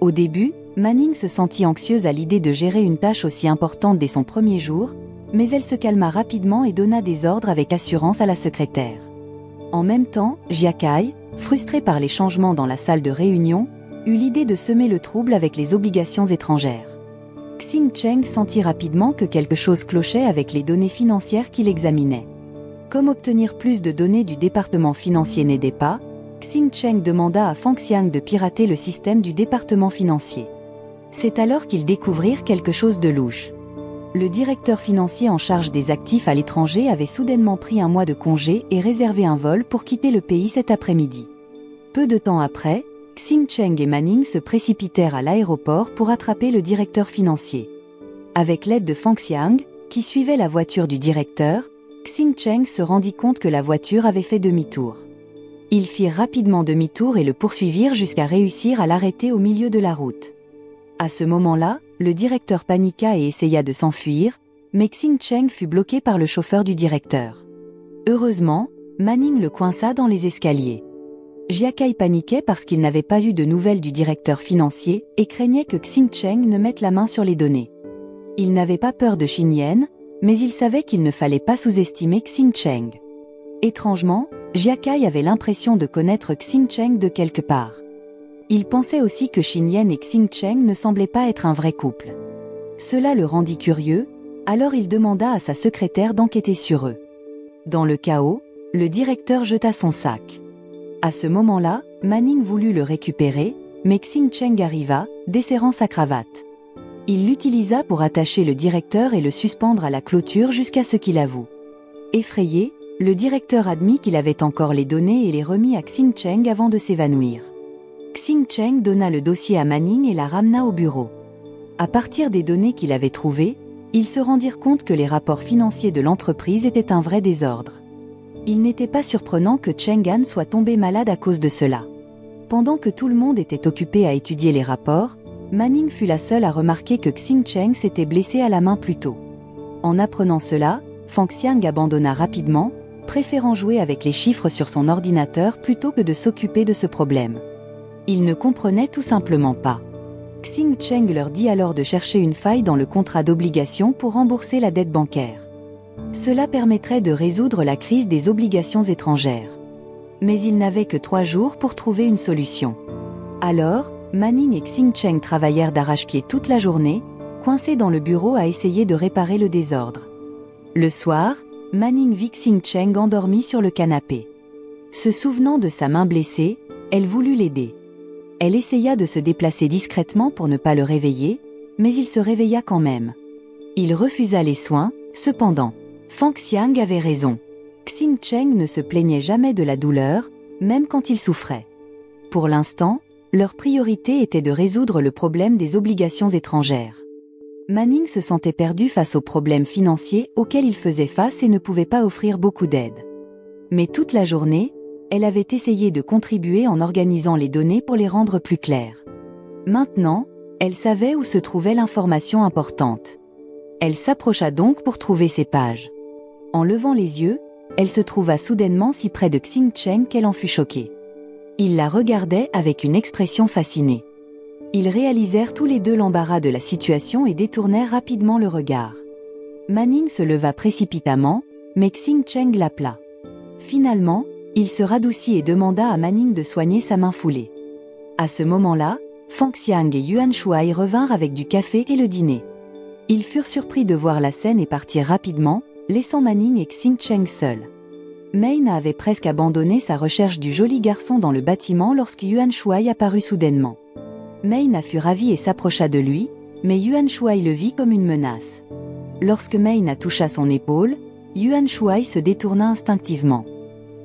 Au début, Manning se sentit anxieuse à l'idée de gérer une tâche aussi importante dès son premier jour, mais elle se calma rapidement et donna des ordres avec assurance à la secrétaire. En même temps, Jiakai, frustré par les changements dans la salle de réunion, eut l'idée de semer le trouble avec les obligations étrangères. Xing Cheng sentit rapidement que quelque chose clochait avec les données financières qu'il examinait. Comme obtenir plus de données du département financier n'aidait pas, Xing Cheng demanda à Fang Xiang de pirater le système du département financier. C'est alors qu'ils découvrirent quelque chose de louche. Le directeur financier en charge des actifs à l'étranger avait soudainement pris un mois de congé et réservé un vol pour quitter le pays cet après-midi. Peu de temps après, Xing Cheng et Manning se précipitèrent à l'aéroport pour attraper le directeur financier. Avec l'aide de Fang Xiang, qui suivait la voiture du directeur, Xing Cheng se rendit compte que la voiture avait fait demi-tour. Ils firent rapidement demi-tour et le poursuivirent jusqu'à réussir à l'arrêter au milieu de la route. À ce moment-là, le directeur paniqua et essaya de s'enfuir, mais Xing Cheng fut bloqué par le chauffeur du directeur. Heureusement, Manning le coinça dans les escaliers. Jiakai paniquait parce qu'il n'avait pas eu de nouvelles du directeur financier et craignait que Xing Cheng ne mette la main sur les données. Il n'avait pas peur de Xin Yan, mais il savait qu'il ne fallait pas sous-estimer Xing Cheng. Étrangement, Jiakai avait l'impression de connaître Xing Cheng de quelque part. Il pensait aussi que Xin Yan et Xing Cheng ne semblaient pas être un vrai couple. Cela le rendit curieux, alors il demanda à sa secrétaire d'enquêter sur eux. Dans le chaos, le directeur jeta son sac. À ce moment-là, Manning voulut le récupérer, mais Xing Cheng arriva, desserrant sa cravate. Il l'utilisa pour attacher le directeur et le suspendre à la clôture jusqu'à ce qu'il avoue. Effrayé, le directeur admit qu'il avait encore les données et les remit à Xing Cheng avant de s'évanouir. Xing Cheng donna le dossier à Manning et la ramena au bureau. À partir des données qu'il avait trouvées, ils se rendirent compte que les rapports financiers de l'entreprise étaient un vrai désordre. Il n'était pas surprenant que Cheng Han soit tombé malade à cause de cela. Pendant que tout le monde était occupé à étudier les rapports, Manning fut la seule à remarquer que Xing Cheng s'était blessé à la main plus tôt. En apprenant cela, Fang Xiang abandonna rapidement, préférant jouer avec les chiffres sur son ordinateur plutôt que de s'occuper de ce problème. Il ne comprenait tout simplement pas. Xing Cheng leur dit alors de chercher une faille dans le contrat d'obligation pour rembourser la dette bancaire. Cela permettrait de résoudre la crise des obligations étrangères. Mais il n'avait que 3 jours pour trouver une solution. Alors, Manning et Xing Cheng travaillèrent d'arrache-pied toute la journée, coincés dans le bureau à essayer de réparer le désordre. Le soir, Manning vit Xing Cheng endormi sur le canapé. Se souvenant de sa main blessée, elle voulut l'aider. Elle essaya de se déplacer discrètement pour ne pas le réveiller, mais il se réveilla quand même. Il refusa les soins, cependant. Fang Xiang avait raison. Xing Cheng ne se plaignait jamais de la douleur, même quand il souffrait. Pour l'instant, leur priorité était de résoudre le problème des obligations étrangères. Manning se sentait perdu face aux problèmes financiers auxquels il faisait face et ne pouvait pas offrir beaucoup d'aide. Mais toute la journée, elle avait essayé de contribuer en organisant les données pour les rendre plus claires. Maintenant, elle savait où se trouvait l'information importante. Elle s'approcha donc pour trouver ces pages. En levant les yeux, elle se trouva soudainement si près de Xing Cheng qu'elle en fut choquée. Il la regardait avec une expression fascinée. Ils réalisèrent tous les deux l'embarras de la situation et détournèrent rapidement le regard. Manning se leva précipitamment, mais Xing Cheng l'appela. Finalement, il se radoucit et demanda à Manning de soigner sa main foulée. À ce moment-là, Fang Xiang et Yuan Shuai revinrent avec du café et le dîner. Ils furent surpris de voir la scène et partirent rapidement, laissant Manning et Xing Cheng seuls. Maina avait presque abandonné sa recherche du joli garçon dans le bâtiment lorsque Yuan Shuai apparut soudainement. Maina fut ravie et s'approcha de lui, mais Yuan Shuai le vit comme une menace. Lorsque Maina toucha son épaule, Yuan Shuai se détourna instinctivement.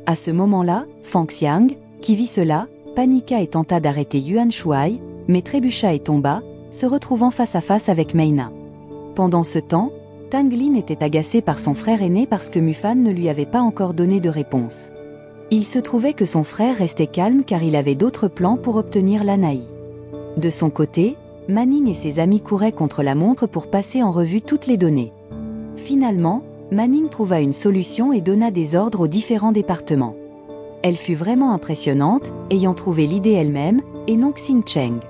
À ce moment-là, Fang Xiang, qui vit cela, paniqua et tenta d'arrêter Yuan Shuai, mais trébucha et tomba, se retrouvant face à face avec Maina. Pendant ce temps, Tang Lin était agacé par son frère aîné parce que Mufan ne lui avait pas encore donné de réponse. Il se trouvait que son frère restait calme car il avait d'autres plans pour obtenir l'Anaï. De son côté, Manning et ses amis couraient contre la montre pour passer en revue toutes les données. Finalement, Manning trouva une solution et donna des ordres aux différents départements. Elle fut vraiment impressionnante, ayant trouvé l'idée elle-même, et non Xing Cheng.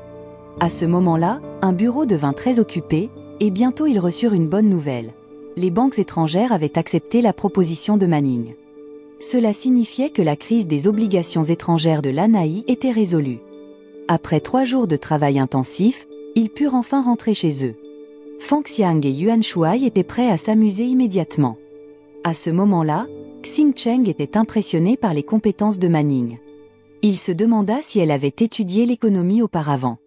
À ce moment-là, un bureau devint très occupé, et bientôt ils reçurent une bonne nouvelle. Les banques étrangères avaient accepté la proposition de Manning. Cela signifiait que la crise des obligations étrangères de l'Anaï était résolue. Après 3 jours de travail intensif, ils purent enfin rentrer chez eux. Fang Xiang et Yuan Shuai étaient prêts à s'amuser immédiatement. À ce moment-là, Xing Cheng était impressionné par les compétences de Manning. Il se demanda si elle avait étudié l'économie auparavant.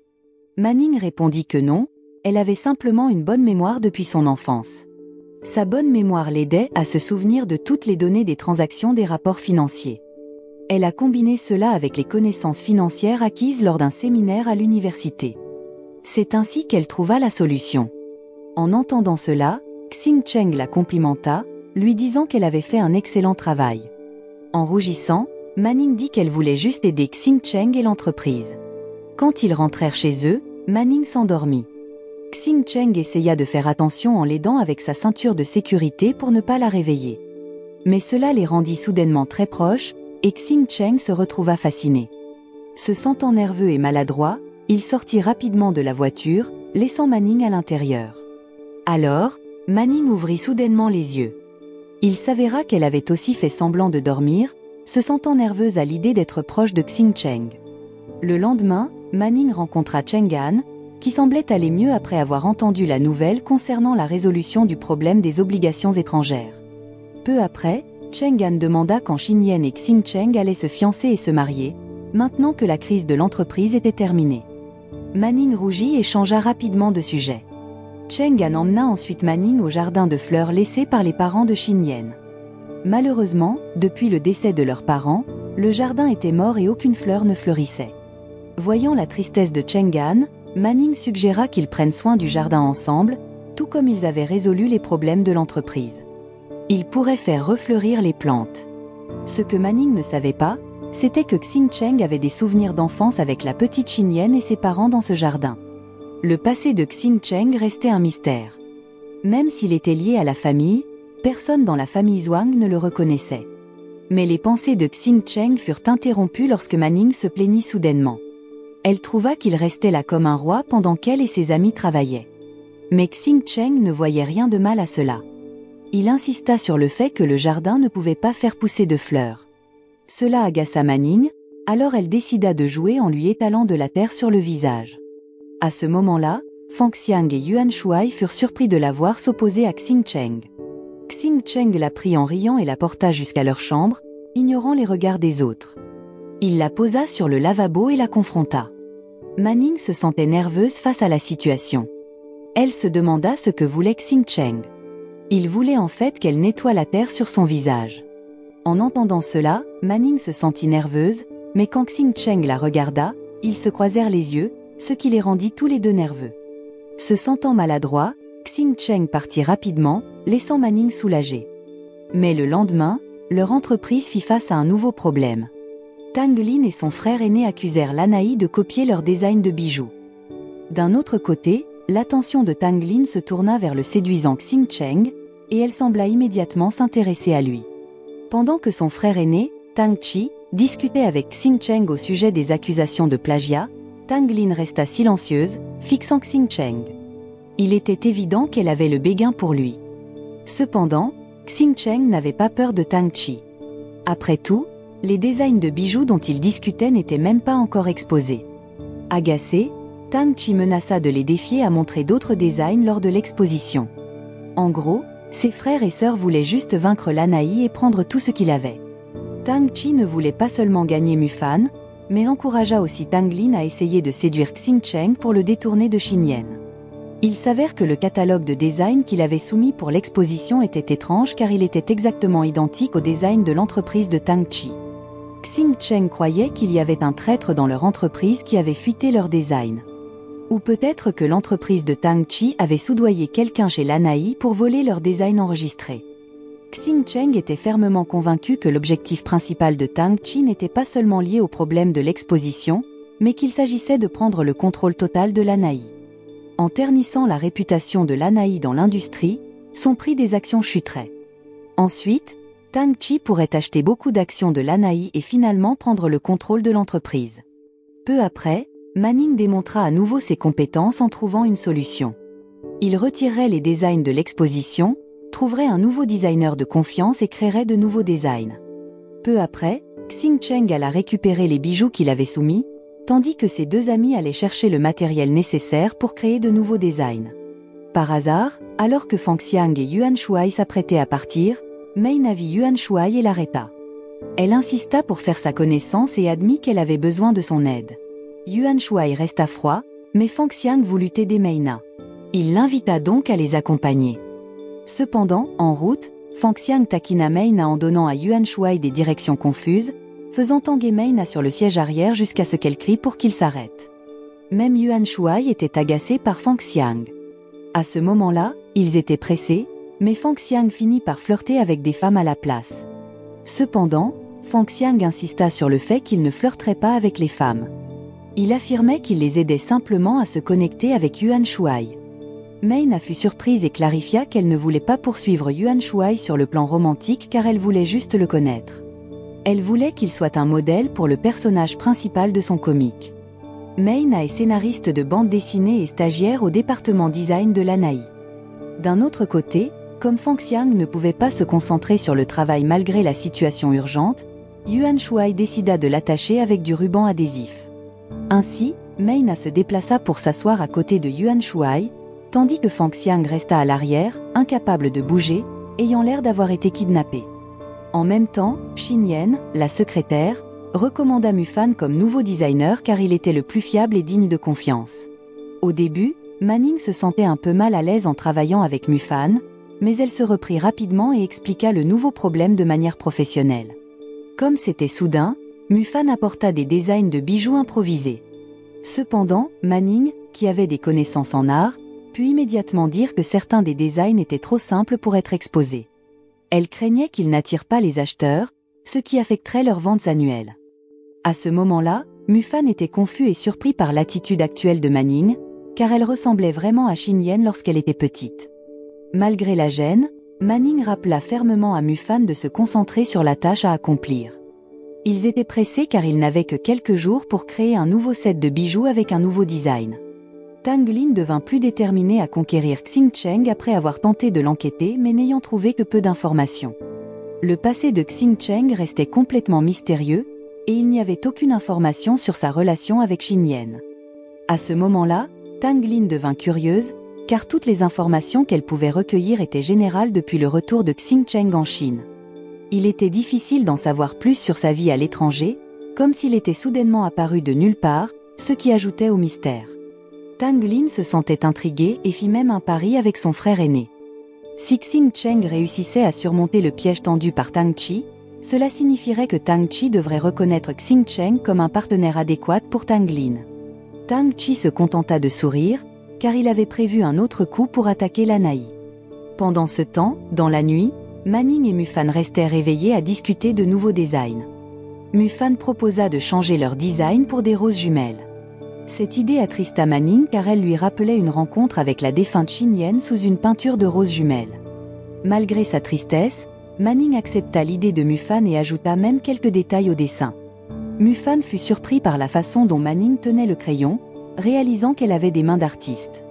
Manning répondit que non, elle avait simplement une bonne mémoire depuis son enfance. Sa bonne mémoire l'aidait à se souvenir de toutes les données des transactions des rapports financiers. Elle a combiné cela avec les connaissances financières acquises lors d'un séminaire à l'université. C'est ainsi qu'elle trouva la solution. En entendant cela, Xing Cheng la complimenta, lui disant qu'elle avait fait un excellent travail. En rougissant, Manning dit qu'elle voulait juste aider Xing Cheng et l'entreprise. Quand ils rentrèrent chez eux, Manning s'endormit. Xing Cheng essaya de faire attention en l'aidant avec sa ceinture de sécurité pour ne pas la réveiller. Mais cela les rendit soudainement très proches, et Xing Cheng se retrouva fasciné. Se sentant nerveux et maladroit, il sortit rapidement de la voiture, laissant Manning à l'intérieur. Alors, Manning ouvrit soudainement les yeux. Il s'avéra qu'elle avait aussi fait semblant de dormir, se sentant nerveuse à l'idée d'être proche de Xing Cheng. Le lendemain, Manning rencontra Cheng Han, qui semblait aller mieux après avoir entendu la nouvelle concernant la résolution du problème des obligations étrangères. Peu après, Cheng Han demanda quand Xin Yan et Xing Cheng allaient se fiancer et se marier, maintenant que la crise de l'entreprise était terminée. Manning rougit et changea rapidement de sujet. Cheng Han emmena ensuite Manning au jardin de fleurs laissé par les parents de Xin Yan. Malheureusement, depuis le décès de leurs parents, le jardin était mort et aucune fleur ne fleurissait. Voyant la tristesse de Cheng Han, Manning suggéra qu'ils prennent soin du jardin ensemble, tout comme ils avaient résolu les problèmes de l'entreprise. Ils pourraient faire refleurir les plantes. Ce que Manning ne savait pas, c'était que Xing Cheng avait des souvenirs d'enfance avec la petite Xin Yan et ses parents dans ce jardin. Le passé de Xing Cheng restait un mystère. Même s'il était lié à la famille, personne dans la famille Zhuang ne le reconnaissait. Mais les pensées de Xing Cheng furent interrompues lorsque Manning se plaignit soudainement. Elle trouva qu'il restait là comme un roi pendant qu'elle et ses amis travaillaient. Mais Xing Cheng ne voyait rien de mal à cela. Il insista sur le fait que le jardin ne pouvait pas faire pousser de fleurs. Cela agaça Manning, Alors elle décida de jouer en lui étalant de la terre sur le visage. À ce moment-là, Fang Xiang et Yuan Shuai furent surpris de la voir s'opposer à Xing Cheng. Xing Cheng la prit en riant et la porta jusqu'à leur chambre, ignorant les regards des autres. Il la posa sur le lavabo et la confronta. Manning se sentait nerveuse face à la situation. Elle se demanda ce que voulait Xing Cheng. Il voulait en fait qu'elle nettoie la terre sur son visage. En entendant cela, Manning se sentit nerveuse, mais quand Xing Cheng la regarda, ils se croisèrent les yeux, ce qui les rendit tous les deux nerveux. Se sentant maladroit, Xing Cheng partit rapidement, laissant Manning soulagé. Mais le lendemain, leur entreprise fit face à un nouveau problème. Tang Lin et son frère aîné accusèrent Lanaï de copier leur design de bijoux. D'un autre côté, l'attention de Tang Lin se tourna vers le séduisant Xing Cheng, et elle sembla immédiatement s'intéresser à lui. Pendant que son frère aîné, Tang Chi, discutait avec Xing Cheng au sujet des accusations de plagiat, Tang Lin resta silencieuse, fixant Xing Cheng. Il était évident qu'elle avait le béguin pour lui. Cependant, Xing Cheng n'avait pas peur de Tang Chi. Après tout, les designs de bijoux dont ils discutaient n'étaient même pas encore exposés. Agacé, Tang Chi menaça de les défier à montrer d'autres designs lors de l'exposition. En gros, ses frères et sœurs voulaient juste vaincre Lanaï et prendre tout ce qu'il avait. Tang Chi ne voulait pas seulement gagner Mufan, mais encouragea aussi Tang Lin à essayer de séduire Xing Cheng pour le détourner de Xin Yan. Il s'avère que le catalogue de design qu'il avait soumis pour l'exposition était étrange car il était exactement identique au design de l'entreprise de Tang Chi. Xing Cheng croyait qu'il y avait un traître dans leur entreprise qui avait fuité leur design. Ou peut-être que l'entreprise de Tang Chi avait soudoyé quelqu'un chez Lanaï pour voler leur design enregistré. Xing Cheng était fermement convaincu que l'objectif principal de Tang Chi n'était pas seulement lié au problème de l'exposition, mais qu'il s'agissait de prendre le contrôle total de Lanaï. En ternissant la réputation de Lanaï dans l'industrie, son prix des actions chuterait. Ensuite, Tang Chi pourrait acheter beaucoup d'actions de Lanaï et finalement prendre le contrôle de l'entreprise. Peu après, Manning démontra à nouveau ses compétences en trouvant une solution. Il retirerait les designs de l'exposition, trouverait un nouveau designer de confiance et créerait de nouveaux designs. Peu après, Xing Cheng alla récupérer les bijoux qu'il avait soumis, tandis que ses deux amis allaient chercher le matériel nécessaire pour créer de nouveaux designs. Par hasard, alors que Fang Xiang et Yuan Shuai s'apprêtaient à partir, Mei Na vit Yuan Shuai et l'arrêta. Elle insista pour faire sa connaissance et admit qu'elle avait besoin de son aide. Yuan Shuai resta froid, mais Fang Xiang voulut aider Mei Na. Il l'invita donc à les accompagner. Cependant, en route, Fang Xiang taquina Mei Na en donnant à Yuan Shuai des directions confuses, faisant tanguer Mei Na sur le siège arrière jusqu'à ce qu'elle crie pour qu'il s'arrête. Même Yuan Shuai était agacé par Fang Xiang. À ce moment-là, ils étaient pressés, mais Fang Xiang finit par flirter avec des femmes à la place. Cependant, Fang Xiang insista sur le fait qu'il ne flirterait pas avec les femmes. Il affirmait qu'il les aidait simplement à se connecter avec Yuan Shuai. Mei Na fut surprise et clarifia qu'elle ne voulait pas poursuivre Yuan Shuai sur le plan romantique car elle voulait juste le connaître. Elle voulait qu'il soit un modèle pour le personnage principal de son comique. Mei Na est scénariste de bande dessinée et stagiaire au département design de Lanaï. D'un autre côté, comme Fang Xiang ne pouvait pas se concentrer sur le travail malgré la situation urgente, Yuan Shuai décida de l'attacher avec du ruban adhésif. Ainsi, Mei Na se déplaça pour s'asseoir à côté de Yuan Shuai, tandis que Fang Xiang resta à l'arrière, incapable de bouger, ayant l'air d'avoir été kidnappé. En même temps, Xin Yan, la secrétaire, recommanda Mufan comme nouveau designer car il était le plus fiable et digne de confiance. Au début, Manning se sentait un peu mal à l'aise en travaillant avec Mufan, mais elle se reprit rapidement et expliqua le nouveau problème de manière professionnelle. Comme c'était soudain, Mufan apporta des designs de bijoux improvisés. Cependant, Manning, qui avait des connaissances en art, put immédiatement dire que certains des designs étaient trop simples pour être exposés. Elle craignait qu'ils n'attirent pas les acheteurs, ce qui affecterait leurs ventes annuelles. À ce moment-là, Mufan était confus et surpris par l'attitude actuelle de Manning, car elle ressemblait vraiment à Xin Yan lorsqu'elle était petite. Malgré la gêne, Manning rappela fermement à Mufan de se concentrer sur la tâche à accomplir. Ils étaient pressés car ils n'avaient que quelques jours pour créer un nouveau set de bijoux avec un nouveau design. Tang Lin devint plus déterminée à conquérir Xing Cheng après avoir tenté de l'enquêter mais n'ayant trouvé que peu d'informations. Le passé de Xing Cheng restait complètement mystérieux, et il n'y avait aucune information sur sa relation avec Xinyan. À ce moment-là, Tang Lin devint curieuse, car toutes les informations qu'elle pouvait recueillir étaient générales depuis le retour de Xing Cheng en Chine. Il était difficile d'en savoir plus sur sa vie à l'étranger, comme s'il était soudainement apparu de nulle part, ce qui ajoutait au mystère. Tang Lin se sentait intriguée et fit même un pari avec son frère aîné. Si Xing Cheng réussissait à surmonter le piège tendu par Tang Chi, cela signifierait que Tang Chi devrait reconnaître Xing Cheng comme un partenaire adéquat pour Tang Lin. Tang Chi se contenta de sourire, car il avait prévu un autre coup pour attaquer Lanai. Pendant ce temps, dans la nuit, Manning et Mufan restèrent éveillés à discuter de nouveaux designs. Mufan proposa de changer leur design pour des roses jumelles. Cette idée attrista Manning car elle lui rappelait une rencontre avec la défunte Xinyan sous une peinture de roses jumelles. Malgré sa tristesse, Manning accepta l'idée de Mufan et ajouta même quelques détails au dessin. Mufan fut surpris par la façon dont Manning tenait le crayon, réalisant qu'elle avait des mains d'artiste.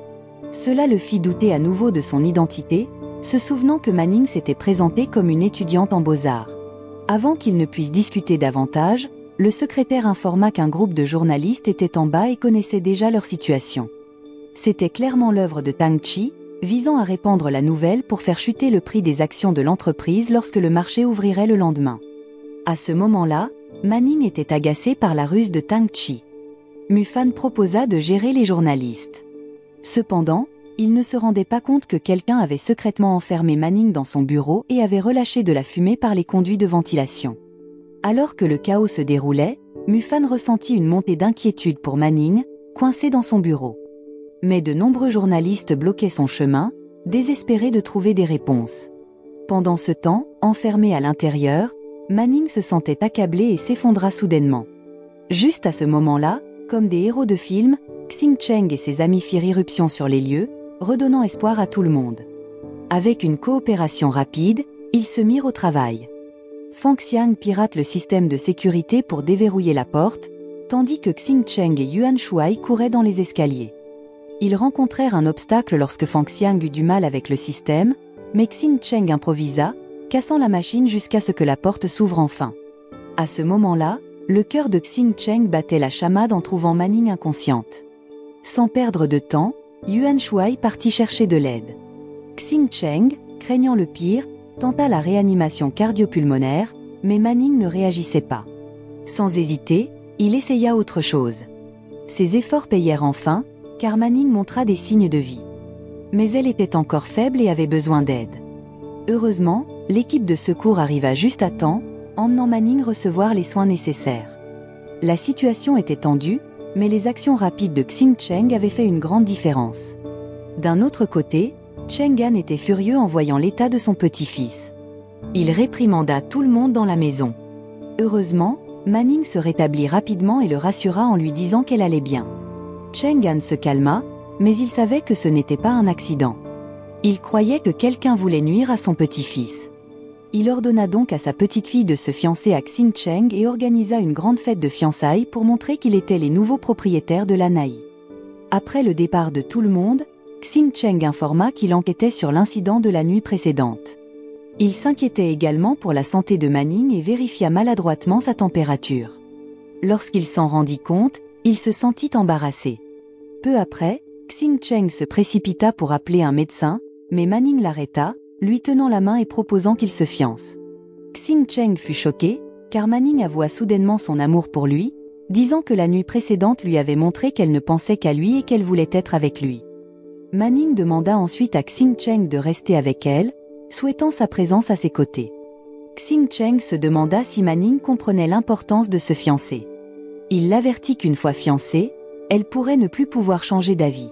Cela le fit douter à nouveau de son identité, se souvenant que Manning s'était présentée comme une étudiante en beaux-arts. Avant qu'ils ne puissent discuter davantage, le secrétaire informa qu'un groupe de journalistes était en bas et connaissait déjà leur situation. C'était clairement l'œuvre de Tang Chi, visant à répandre la nouvelle pour faire chuter le prix des actions de l'entreprise lorsque le marché ouvrirait le lendemain. À ce moment-là, Manning était agacé par la ruse de Tang Chi. Mufan proposa de gérer les journalistes. Cependant, il ne se rendait pas compte que quelqu'un avait secrètement enfermé Manning dans son bureau et avait relâché de la fumée par les conduits de ventilation. Alors que le chaos se déroulait, Mufan ressentit une montée d'inquiétude pour Manning, coincé dans son bureau. Mais de nombreux journalistes bloquaient son chemin, désespérés de trouver des réponses. Pendant ce temps, enfermé à l'intérieur, Manning se sentait accablé et s'effondra soudainement. Juste à ce moment-là, comme des héros de film, Xing Cheng et ses amis firent irruption sur les lieux, redonnant espoir à tout le monde. Avec une coopération rapide, ils se mirent au travail. Fang Xiang pirate le système de sécurité pour déverrouiller la porte, tandis que Xing Cheng et Yuan Shuai couraient dans les escaliers. Ils rencontrèrent un obstacle lorsque Fang Xiang eut du mal avec le système, mais Xing Cheng improvisa, cassant la machine jusqu'à ce que la porte s'ouvre enfin. À ce moment-là, le cœur de Xing Cheng battait la chamade en trouvant Manning inconsciente. Sans perdre de temps, Yuan Shuai partit chercher de l'aide. Xing Cheng, craignant le pire, tenta la réanimation cardio-pulmonaire, mais Manning ne réagissait pas. Sans hésiter, il essaya autre chose. Ses efforts payèrent enfin, car Manning montra des signes de vie. Mais elle était encore faible et avait besoin d'aide. Heureusement, l'équipe de secours arriva juste à temps, emmenant Manning recevoir les soins nécessaires. La situation était tendue, mais les actions rapides de Xing Cheng avaient fait une grande différence. D'un autre côté, Cheng An était furieux en voyant l'état de son petit-fils. Il réprimanda tout le monde dans la maison. Heureusement, Manning se rétablit rapidement et le rassura en lui disant qu'elle allait bien. Cheng An se calma, mais il savait que ce n'était pas un accident. Il croyait que quelqu'un voulait nuire à son petit-fils. Il ordonna donc à sa petite-fille de se fiancer à Xing Cheng et organisa une grande fête de fiançailles pour montrer qu'il était les nouveaux propriétaires de Lanai. Après le départ de tout le monde, Xing Cheng informa qu'il enquêtait sur l'incident de la nuit précédente. Il s'inquiétait également pour la santé de Manning et vérifia maladroitement sa température. Lorsqu'il s'en rendit compte, il se sentit embarrassé. Peu après, Xing Cheng se précipita pour appeler un médecin, mais Manning l'arrêta, lui tenant la main et proposant qu'il se fiance. Xing Cheng fut choqué, car Manning avoua soudainement son amour pour lui, disant que la nuit précédente lui avait montré qu'elle ne pensait qu'à lui et qu'elle voulait être avec lui. Manning demanda ensuite à Xing Cheng de rester avec elle, souhaitant sa présence à ses côtés. Xing Cheng se demanda si Manning comprenait l'importance de se fiancer. Il l'avertit qu'une fois fiancée, elle pourrait ne plus pouvoir changer d'avis.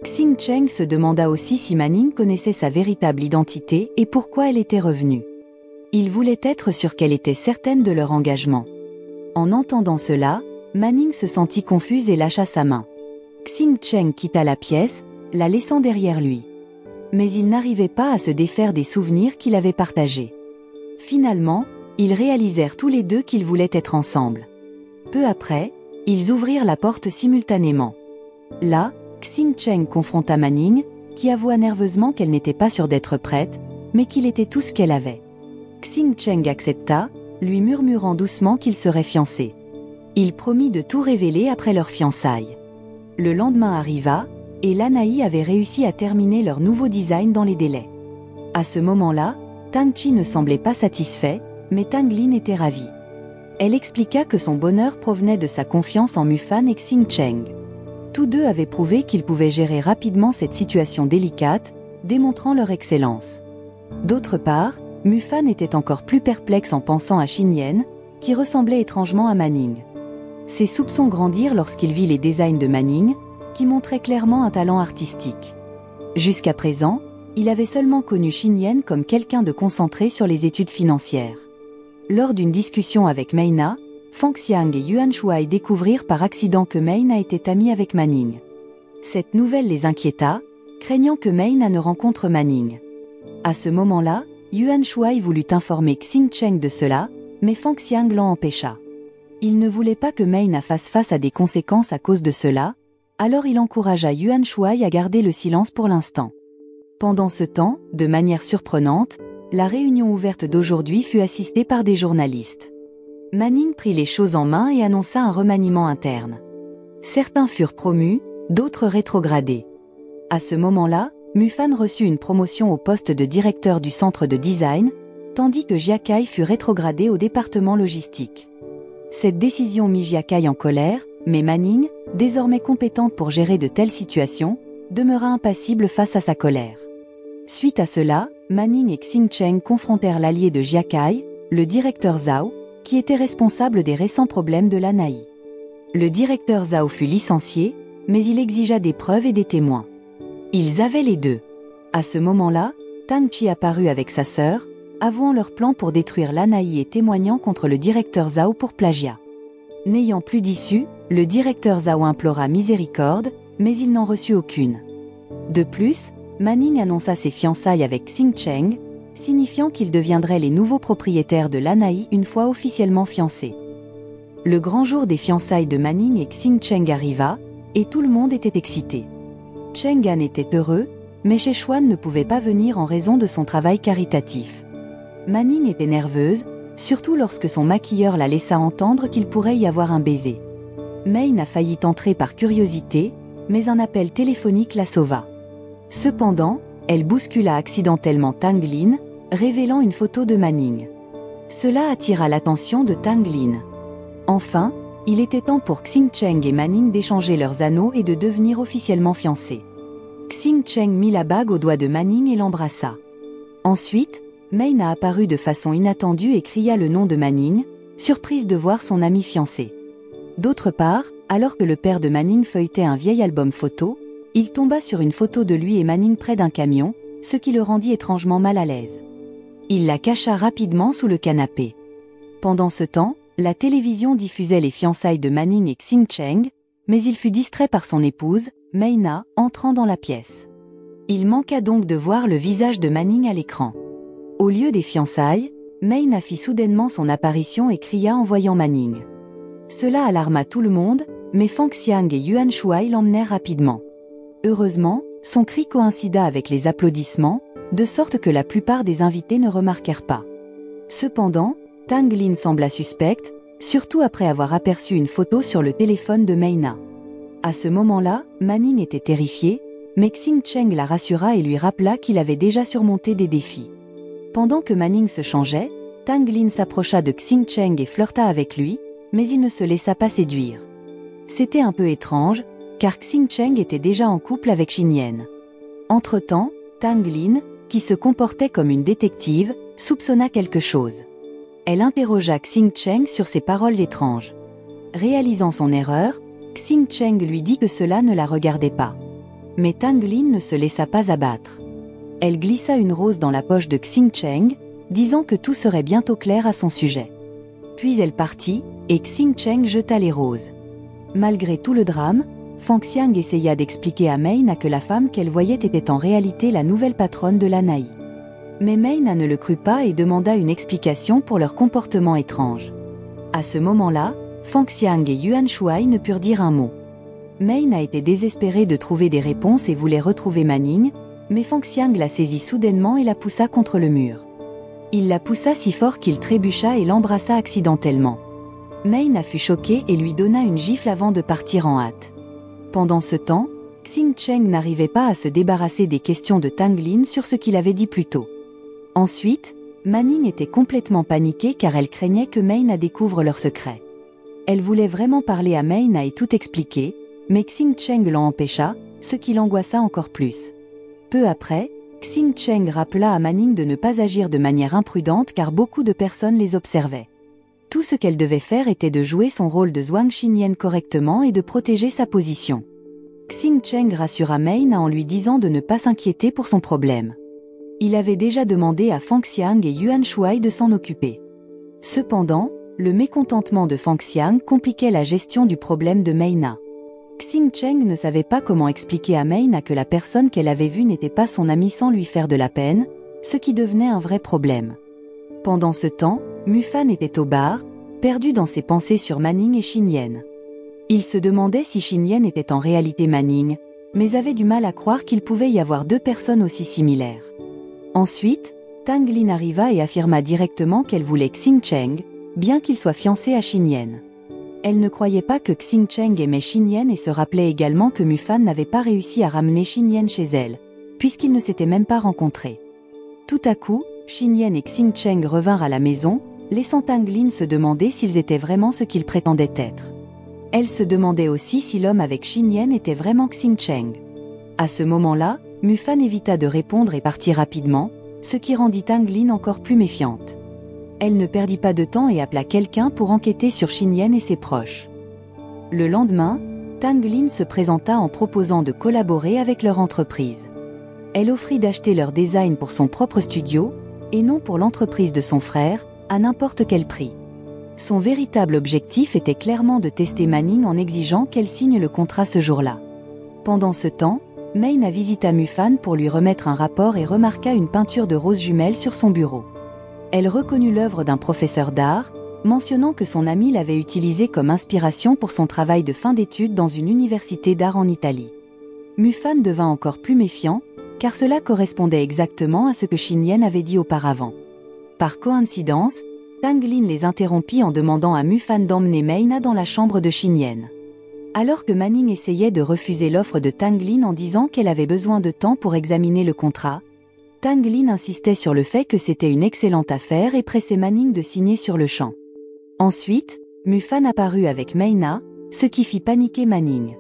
Xing Cheng se demanda aussi si Manning connaissait sa véritable identité et pourquoi elle était revenue. Il voulait être sûr qu'elle était certaine de leur engagement. En entendant cela, Manning se sentit confuse et lâcha sa main. Xing Cheng quitta la pièce, la laissant derrière lui. Mais il n'arrivait pas à se défaire des souvenirs qu'il avait partagés. Finalement, ils réalisèrent tous les deux qu'ils voulaient être ensemble. Peu après, ils ouvrirent la porte simultanément. Là, Xing Cheng confronta Manning, qui avoua nerveusement qu'elle n'était pas sûre d'être prête, mais qu'il était tout ce qu'elle avait. Xing Cheng accepta, lui murmurant doucement qu'il serait fiancé. Il promit de tout révéler après leur fiançailles. Le lendemain arriva, et Lanaï avait réussi à terminer leur nouveau design dans les délais. À ce moment-là, Tang Chi ne semblait pas satisfait, mais Tang Lin était ravie. Elle expliqua que son bonheur provenait de sa confiance en Mufan et Xing Cheng. Tous deux avaient prouvé qu'ils pouvaient gérer rapidement cette situation délicate, démontrant leur excellence. D'autre part, Mufan était encore plus perplexe en pensant à Xin Yan, qui ressemblait étrangement à Manning. Ses soupçons grandirent lorsqu'il vit les designs de Manning, qui montraient clairement un talent artistique. Jusqu'à présent, il avait seulement connu Xin Yan comme quelqu'un de concentré sur les études financières. Lors d'une discussion avec Meina, Fang Xiang et Yuan Shuai découvrirent par accident que Meina était amie avec Manning. Cette nouvelle les inquiéta, craignant que Meina ne rencontre Manning. À ce moment-là, Yuan Shuai voulut informer Xing Cheng de cela, mais Fang Xiang l'en empêcha. Il ne voulait pas que Meina fasse face à des conséquences à cause de cela, alors il encouragea Yuan Shuai à garder le silence pour l'instant. Pendant ce temps, de manière surprenante, la réunion ouverte d'aujourd'hui fut assistée par des journalistes. Manning prit les choses en main et annonça un remaniement interne. Certains furent promus, d'autres rétrogradés. À ce moment-là, Mufan reçut une promotion au poste de directeur du centre de design, tandis que Jia Kai fut rétrogradé au département logistique. Cette décision mit Jia Kai en colère, mais Manning, désormais compétente pour gérer de telles situations, demeura impassible face à sa colère. Suite à cela, Manning et Xing Cheng confrontèrent l'allié de Jia Kai, le directeur Zhao, qui était responsable des récents problèmes de l'Anaï. Le directeur Zhao fut licencié, mais il exigea des preuves et des témoins. Ils avaient les deux. À ce moment-là, Tang Chi apparut avec sa sœur, avouant leur plan pour détruire l'Anaï et témoignant contre le directeur Zhao pour plagiat. N'ayant plus d'issue, le directeur Zhao implora miséricorde, mais il n'en reçut aucune. De plus, Manning annonça ses fiançailles avec Xing Cheng, signifiant qu'ils deviendraient les nouveaux propriétaires de l'Anaï une fois officiellement fiancés. Le grand jour des fiançailles de Manning et Xing Cheng arriva, et tout le monde était excité. Cheng An était heureux, mais Szechuan ne pouvait pas venir en raison de son travail caritatif. Manning était nerveuse, surtout lorsque son maquilleur la laissa entendre qu'il pourrait y avoir un baiser. Maine a failli entrer par curiosité, mais un appel téléphonique la sauva. Cependant, elle bouscula accidentellement Tang Lin, révélant une photo de Manning. Cela attira l'attention de Tang Lin. Enfin, il était temps pour Xing Cheng et Manning d'échanger leurs anneaux et de devenir officiellement fiancés. Xing Cheng mit la bague au doigt de Manning et l'embrassa. Ensuite, Maine a apparu de façon inattendue et cria le nom de Manning, surprise de voir son ami fiancé. D'autre part, alors que le père de Manning feuilletait un vieil album photo, il tomba sur une photo de lui et Manning près d'un camion, ce qui le rendit étrangement mal à l'aise. Il la cacha rapidement sous le canapé. Pendant ce temps, la télévision diffusait les fiançailles de Manning et Xing Cheng, mais il fut distrait par son épouse, Meina, entrant dans la pièce. Il manqua donc de voir le visage de Manning à l'écran. Au lieu des fiançailles, Meina fit soudainement son apparition et cria en voyant Manning. Cela alarma tout le monde, mais Fang Xiang et Yuan Shuai l'emmenèrent rapidement. Heureusement, son cri coïncida avec les applaudissements, de sorte que la plupart des invités ne remarquèrent pas. Cependant, Tang Lin sembla suspecte, surtout après avoir aperçu une photo sur le téléphone de Meina. À ce moment-là, Manning était terrifié, mais Xing Cheng la rassura et lui rappela qu'il avait déjà surmonté des défis. Pendant que Manning se changeait, Tang Lin s'approcha de Xing Cheng et flirta avec lui, mais il ne se laissa pas séduire. C'était un peu étrange, car Xing Cheng était déjà en couple avec Xin Yan. Entre-temps, Tang Lin, qui se comportait comme une détective, soupçonna quelque chose. Elle interrogea Xing Cheng sur ses paroles étranges. Réalisant son erreur, Xing Cheng lui dit que cela ne la regardait pas. Mais Tang Lin ne se laissa pas abattre. Elle glissa une rose dans la poche de Xing Cheng, disant que tout serait bientôt clair à son sujet. Puis elle partit, et Xing Cheng jeta les roses. Malgré tout le drame, Fang Xiang essaya d'expliquer à Meina que la femme qu'elle voyait était en réalité la nouvelle patronne de l'Anaï. Mais Meina ne le crut pas et demanda une explication pour leur comportement étrange. À ce moment-là, Fang Xiang et Yuan Shuai ne purent dire un mot. Meina était désespérée de trouver des réponses et voulait retrouver Manning, mais Fang Xiang la saisit soudainement et la poussa contre le mur. Il la poussa si fort qu'il trébucha et l'embrassa accidentellement. Maina fut choquée et lui donna une gifle avant de partir en hâte. Pendant ce temps, Xing Cheng n'arrivait pas à se débarrasser des questions de Tang Lin sur ce qu'il avait dit plus tôt. Ensuite, Manning était complètement paniquée car elle craignait que Maina découvre leur secret. Elle voulait vraiment parler à Maina et tout expliquer, mais Xing Cheng l'en empêcha, ce qui l'angoissa encore plus. Peu après, Xing Cheng rappela à Manning de ne pas agir de manière imprudente car beaucoup de personnes les observaient. Tout ce qu'elle devait faire était de jouer son rôle de Zhuang Xinyan correctement et de protéger sa position. Xing Cheng rassura Maina en lui disant de ne pas s'inquiéter pour son problème. Il avait déjà demandé à Fang Xiang et Yuan Shuai de s'en occuper. Cependant, le mécontentement de Fang Xiang compliquait la gestion du problème de Maina. Xing Cheng ne savait pas comment expliquer à Maina que la personne qu'elle avait vue n'était pas son amie sans lui faire de la peine, ce qui devenait un vrai problème. Pendant ce temps, Mufan était au bar, perdu dans ses pensées sur Manning et Xinyan. Il se demandait si Xinyan était en réalité Manning, mais avait du mal à croire qu'il pouvait y avoir deux personnes aussi similaires. Ensuite, Tang Lin arriva et affirma directement qu'elle voulait Xing Cheng, bien qu'il soit fiancé à Xinyan. Elle ne croyait pas que Xing Cheng aimait Xinyan et se rappelait également que Mufan n'avait pas réussi à ramener Xinyan chez elle, puisqu'ils ne s'étaient même pas rencontrés. Tout à coup, Xinyan et Xing Cheng revinrent à la maison, laissant Tang Lin se demander s'ils étaient vraiment ce qu'ils prétendaient être. Elle se demandait aussi si l'homme avec Xinyan était vraiment Xing Cheng. À ce moment-là, Mufan évita de répondre et partit rapidement, ce qui rendit Tang Lin encore plus méfiante. Elle ne perdit pas de temps et appela quelqu'un pour enquêter sur Xinyan et ses proches. Le lendemain, Tang Lin se présenta en proposant de collaborer avec leur entreprise. Elle offrit d'acheter leur design pour son propre studio, et non pour l'entreprise de son frère, à n'importe quel prix. Son véritable objectif était clairement de tester Manning en exigeant qu'elle signe le contrat ce jour-là. Pendant ce temps, Maina visita Mufan pour lui remettre un rapport et remarqua une peinture de roses jumelles sur son bureau. Elle reconnut l'œuvre d'un professeur d'art, mentionnant que son ami l'avait utilisée comme inspiration pour son travail de fin d'études dans une université d'art en Italie. Mufan devint encore plus méfiant, car cela correspondait exactement à ce que Xinyan avait dit auparavant. Par coïncidence, Tang Lin les interrompit en demandant à Mufan d'emmener Maina dans la chambre de Xinyan. Alors que Manning essayait de refuser l'offre de Tang Lin en disant qu'elle avait besoin de temps pour examiner le contrat, Tang Lin insistait sur le fait que c'était une excellente affaire et pressait Manning de signer sur le champ. Ensuite, Mufan apparut avec Maina, ce qui fit paniquer Manning.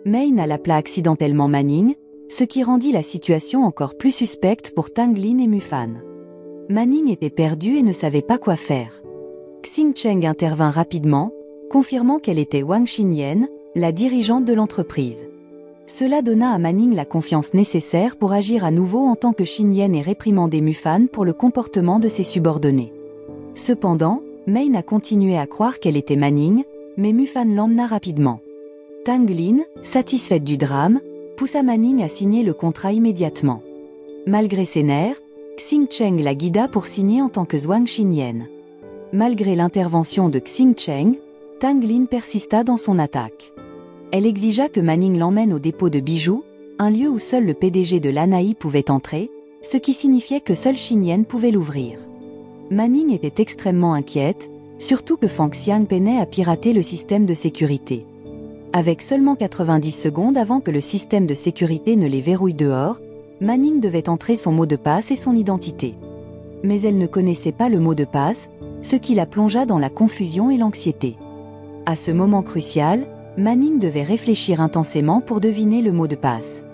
Maina l'appela accidentellement Manning, ce qui rendit la situation encore plus suspecte pour Tang Lin et Mufan. Manning était perdue et ne savait pas quoi faire. Xing Cheng intervint rapidement, confirmant qu'elle était Wang Xinyan, la dirigeante de l'entreprise. Cela donna à Manning la confiance nécessaire pour agir à nouveau en tant que Xinyan et réprimander Mufan pour le comportement de ses subordonnés. Cependant, Main a continué à croire qu'elle était Manning, mais Mufan l'emmena rapidement. Tang Lin, satisfaite du drame, poussa Manning à signer le contrat immédiatement. Malgré ses nerfs, Xing Cheng la guida pour signer en tant que Zhuang Xinyan. Malgré l'intervention de Xing Cheng, Tang Lin persista dans son attaque. Elle exigea que Manning l'emmène au dépôt de bijoux, un lieu où seul le PDG de l'ANAI pouvait entrer, ce qui signifiait que seul Xinyan pouvait l'ouvrir. Manning était extrêmement inquiète, surtout que Fang Xiang peinait à pirater le système de sécurité. Avec seulement 90 secondes avant que le système de sécurité ne les verrouille dehors, Manning devait entrer son mot de passe et son identité. Mais elle ne connaissait pas le mot de passe, ce qui la plongea dans la confusion et l'anxiété. À ce moment crucial, Manning devait réfléchir intensément pour deviner le mot de passe.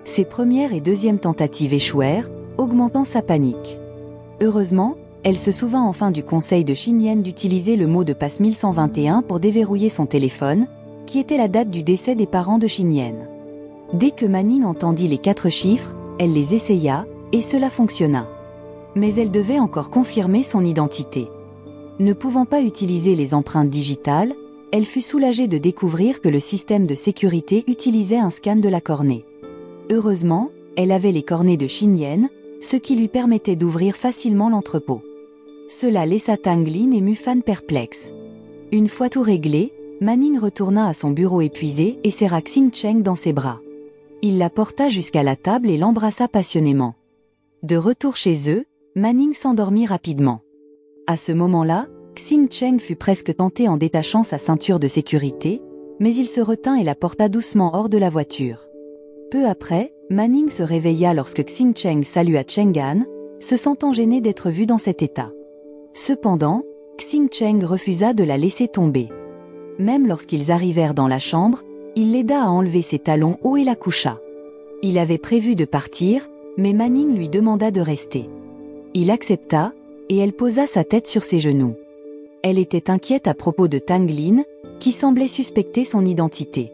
Ses premières et deuxièmes tentatives échouèrent, augmentant sa panique. Heureusement, elle se souvint enfin du conseil de Xinyan d'utiliser le mot de passe 1121 pour déverrouiller son téléphone, qui était la date du décès des parents de Xinyan. Dès que Manning entendit les 4 chiffres, elle les essaya, et cela fonctionna. Mais elle devait encore confirmer son identité. Ne pouvant pas utiliser les empreintes digitales, elle fut soulagée de découvrir que le système de sécurité utilisait un scan de la cornée. Heureusement, elle avait les cornets de Xinyan, ce qui lui permettait d'ouvrir facilement l'entrepôt. Cela laissa Tang Lin et Mufan perplexes. Une fois tout réglé, Manning retourna à son bureau épuisé et serra Xing Cheng dans ses bras. Il la porta jusqu'à la table et l'embrassa passionnément. De retour chez eux, Manning s'endormit rapidement. À ce moment-là, Xing Cheng fut presque tenté en détachant sa ceinture de sécurité, mais il se retint et la porta doucement hors de la voiture. Peu après, Manning se réveilla lorsque Xing Cheng salua Cheng'an, se sentant gêné d'être vu dans cet état. Cependant, Xing Cheng refusa de la laisser tomber. Même lorsqu'ils arrivèrent dans la chambre, il l'aida à enlever ses talons hauts et la coucha. Il avait prévu de partir, mais Manning lui demanda de rester. Il accepta, et elle posa sa tête sur ses genoux. Elle était inquiète à propos de Tang Lin, qui semblait suspecter son identité.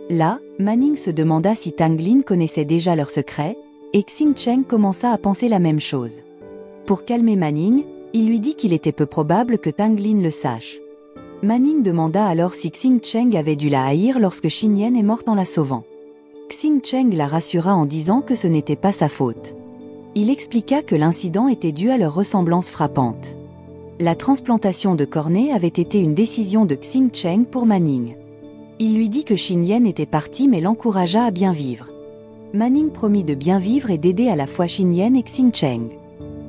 Là, Manning se demanda si Tang Lin connaissait déjà leur secret, et Xing Cheng commença à penser la même chose. Pour calmer Manning, il lui dit qu'il était peu probable que Tang Lin le sache. Manning demanda alors si Xing Cheng avait dû la haïr lorsque Xin Yan est morte en la sauvant. Xing Cheng la rassura en disant que ce n'était pas sa faute. Il expliqua que l'incident était dû à leur ressemblance frappante. La transplantation de cornée avait été une décision de Xing Cheng pour Manning. Il lui dit que Xin Yan était partie mais l'encouragea à bien vivre. Manning promit de bien vivre et d'aider à la fois Xin Yan et Xing Cheng.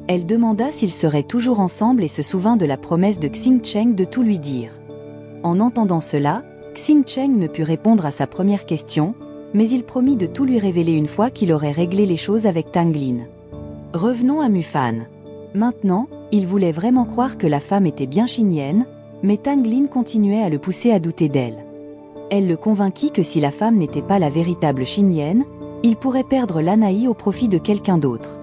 Elle demanda s'ils seraient toujours ensemble et se souvint de la promesse de Xing Cheng de tout lui dire. En entendant cela, Xing Cheng ne put répondre à sa première question, mais il promit de tout lui révéler une fois qu'il aurait réglé les choses avec Tang Lin. Revenons à Mufan. Maintenant, il voulait vraiment croire que la femme était bien Xin Yan, mais Tang Lin continuait à le pousser à douter d'elle. Elle le convainquit que si la femme n'était pas la véritable Xin Yan, il pourrait perdre l'Anaï au profit de quelqu'un d'autre.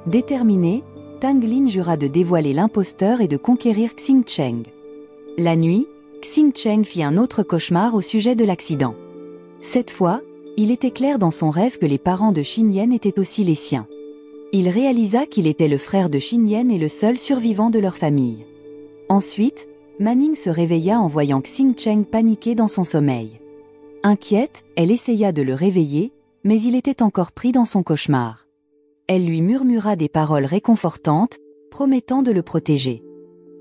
Déterminé, Tang Lin jura de dévoiler l'imposteur et de conquérir Xing Cheng. La nuit, Xing Cheng fit un autre cauchemar au sujet de l'accident. Cette fois, il était clair dans son rêve que les parents de Xin Yan étaient aussi les siens. Il réalisa qu'il était le frère de Xin Yan et le seul survivant de leur famille. Ensuite, Manning se réveilla en voyant Xing Cheng paniquer dans son sommeil. Inquiète, elle essaya de le réveiller, mais il était encore pris dans son cauchemar. Elle lui murmura des paroles réconfortantes, promettant de le protéger.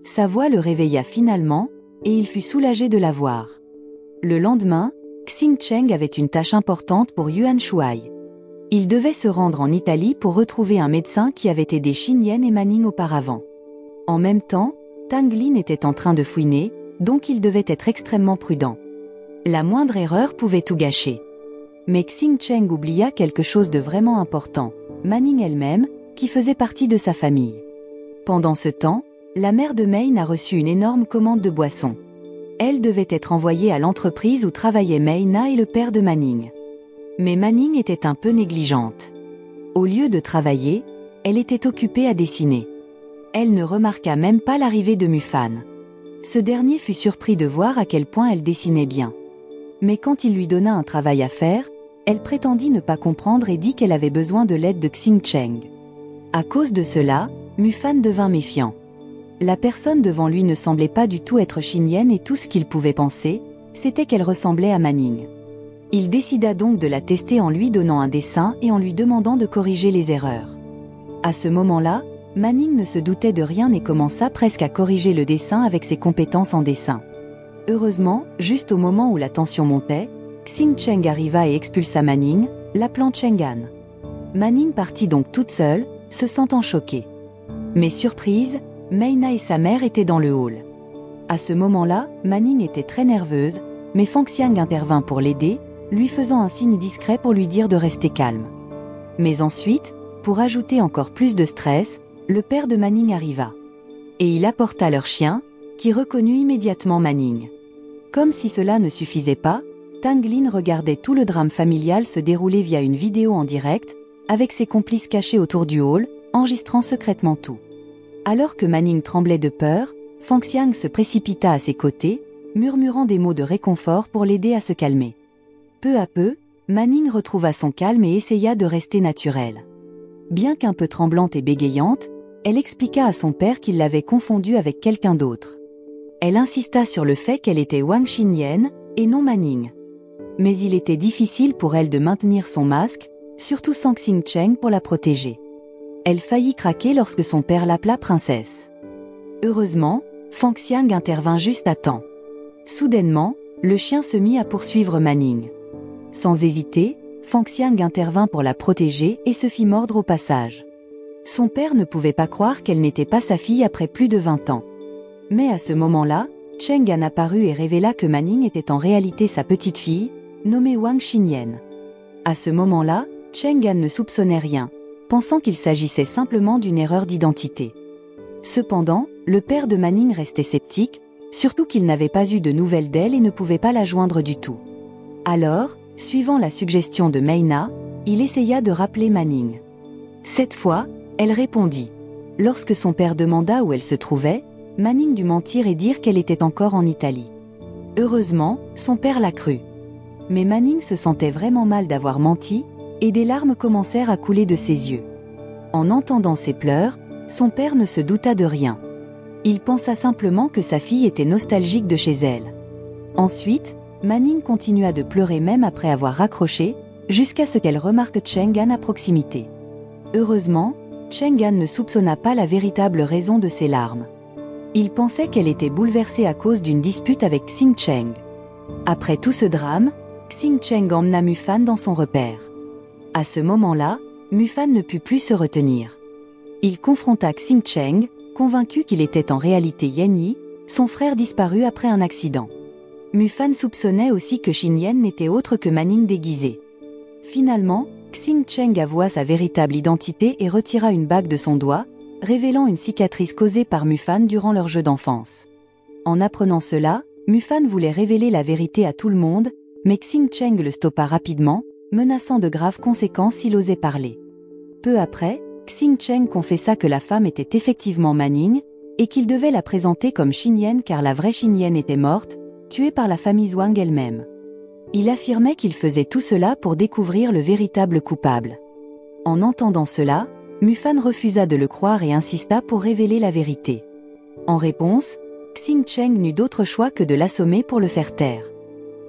Sa voix le réveilla finalement, et il fut soulagé de la voir. Le lendemain, Xing Cheng avait une tâche importante pour Yuan Shuai. Il devait se rendre en Italie pour retrouver un médecin qui avait aidé Xin Yan et Manning auparavant. En même temps, Tang Lin était en train de fouiner, donc il devait être extrêmement prudent. La moindre erreur pouvait tout gâcher. Mais Xing Cheng oublia quelque chose de vraiment important, Manning elle-même, qui faisait partie de sa famille. Pendant ce temps, la mère de Main a reçu une énorme commande de boissons. Elle devait être envoyée à l'entreprise où travaillaient Meina et le père de Manning. Mais Manning était un peu négligente. Au lieu de travailler, elle était occupée à dessiner. Elle ne remarqua même pas l'arrivée de Mufan. Ce dernier fut surpris de voir à quel point elle dessinait bien. Mais quand il lui donna un travail à faire, elle prétendit ne pas comprendre et dit qu'elle avait besoin de l'aide de Xing Cheng. À cause de cela, Mufan devint méfiant. La personne devant lui ne semblait pas du tout être Xin Yan et tout ce qu'il pouvait penser, c'était qu'elle ressemblait à Manning. Il décida donc de la tester en lui donnant un dessin et en lui demandant de corriger les erreurs. À ce moment-là, Manning ne se doutait de rien et commença presque à corriger le dessin avec ses compétences en dessin. Heureusement, juste au moment où la tension montait, Xing Cheng arriva et expulsa Manning, l'appelant Cheng'an. Manning partit donc toute seule, se sentant choquée. Mais surprise, Meina et sa mère étaient dans le hall. À ce moment-là, Manning était très nerveuse, mais Fang Xiang intervint pour l'aider, lui faisant un signe discret pour lui dire de rester calme. Mais ensuite, pour ajouter encore plus de stress, le père de Manning arriva. Et il apporta leur chien, qui reconnut immédiatement Manning. Comme si cela ne suffisait pas, Tang Lin regardait tout le drame familial se dérouler via une vidéo en direct, avec ses complices cachés autour du hall, enregistrant secrètement tout. Alors que Manning tremblait de peur, Fang Xiang se précipita à ses côtés, murmurant des mots de réconfort pour l'aider à se calmer. Peu à peu, Manning retrouva son calme et essaya de rester naturelle. Bien qu'un peu tremblante et bégayante, elle expliqua à son père qu'il l'avait confondue avec quelqu'un d'autre. Elle insista sur le fait qu'elle était Wang Xin Yan, et non Manning. Mais il était difficile pour elle de maintenir son masque, surtout sans Xing Cheng pour la protéger. Elle faillit craquer lorsque son père l'appela princesse. Heureusement, Fang Xiang intervint juste à temps. Soudainement, le chien se mit à poursuivre Manning. Sans hésiter, Fang Xiang intervint pour la protéger et se fit mordre au passage. Son père ne pouvait pas croire qu'elle n'était pas sa fille après plus de 20 ans. Mais à ce moment-là, Cheng An apparut et révéla que Manning était en réalité sa petite fille, nommée Wang Xinyan. À ce moment-là, Cheng An ne soupçonnait rien, pensant qu'il s'agissait simplement d'une erreur d'identité. Cependant, le père de Manning restait sceptique, surtout qu'il n'avait pas eu de nouvelles d'elle et ne pouvait pas la joindre du tout. Alors, suivant la suggestion de Meina, il essaya de rappeler Manning. Cette fois, elle répondit. Lorsque son père demanda où elle se trouvait, Manning dut mentir et dire qu'elle était encore en Italie. Heureusement, son père l'a cru. Mais Manning se sentait vraiment mal d'avoir menti, et des larmes commencèrent à couler de ses yeux. En entendant ses pleurs, son père ne se douta de rien. Il pensa simplement que sa fille était nostalgique de chez elle. Ensuite, Manning continua de pleurer même après avoir raccroché, jusqu'à ce qu'elle remarque Cheng An à proximité. Heureusement, Cheng An ne soupçonna pas la véritable raison de ses larmes. Il pensait qu'elle était bouleversée à cause d'une dispute avec Xing Cheng. Après tout ce drame, Xing Cheng emmena Mufan dans son repère. À ce moment-là, Mufan ne put plus se retenir. Il confronta Xing Cheng, convaincu qu'il était en réalité Yan Yi, son frère disparu après un accident. Mufan soupçonnait aussi que Xinyan n'était autre que Manning déguisé. Finalement, Xing Cheng avoua sa véritable identité et retira une bague de son doigt, révélant une cicatrice causée par Mufan durant leur jeu d'enfance. En apprenant cela, Mufan voulait révéler la vérité à tout le monde, mais Xing Cheng le stoppa rapidement, menaçant de graves conséquences s'il osait parler. Peu après, Xing Cheng confessa que la femme était effectivement Manning, et qu'il devait la présenter comme Xinyan car la vraie Xinyan était morte, tuée par la famille Zhuang elle-même. Il affirmait qu'il faisait tout cela pour découvrir le véritable coupable. En entendant cela, Mufan refusa de le croire et insista pour révéler la vérité. En réponse, Xing Cheng n'eut d'autre choix que de l'assommer pour le faire taire.